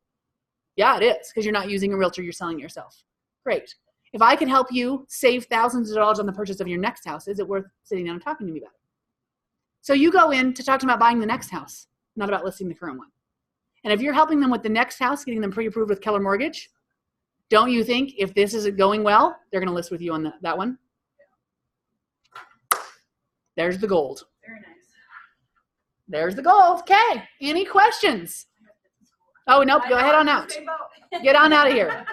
Yeah, it is, because you're not using a realtor, you're selling it yourself. Great. If I can help you save thousands of dollars on the purchase of your next house, is it worth sitting down and talking to me about it? So you go in to talk to them about buying the next house, not about listing the current one. And if you're helping them with the next house, getting them pre-approved with Keller Mortgage, don't you think if this isn't going well, they're going to list with you on that one? There's the gold. Very nice. There's the gold. Okay. Any questions? Oh, nope. Go ahead on out. Get on out of here.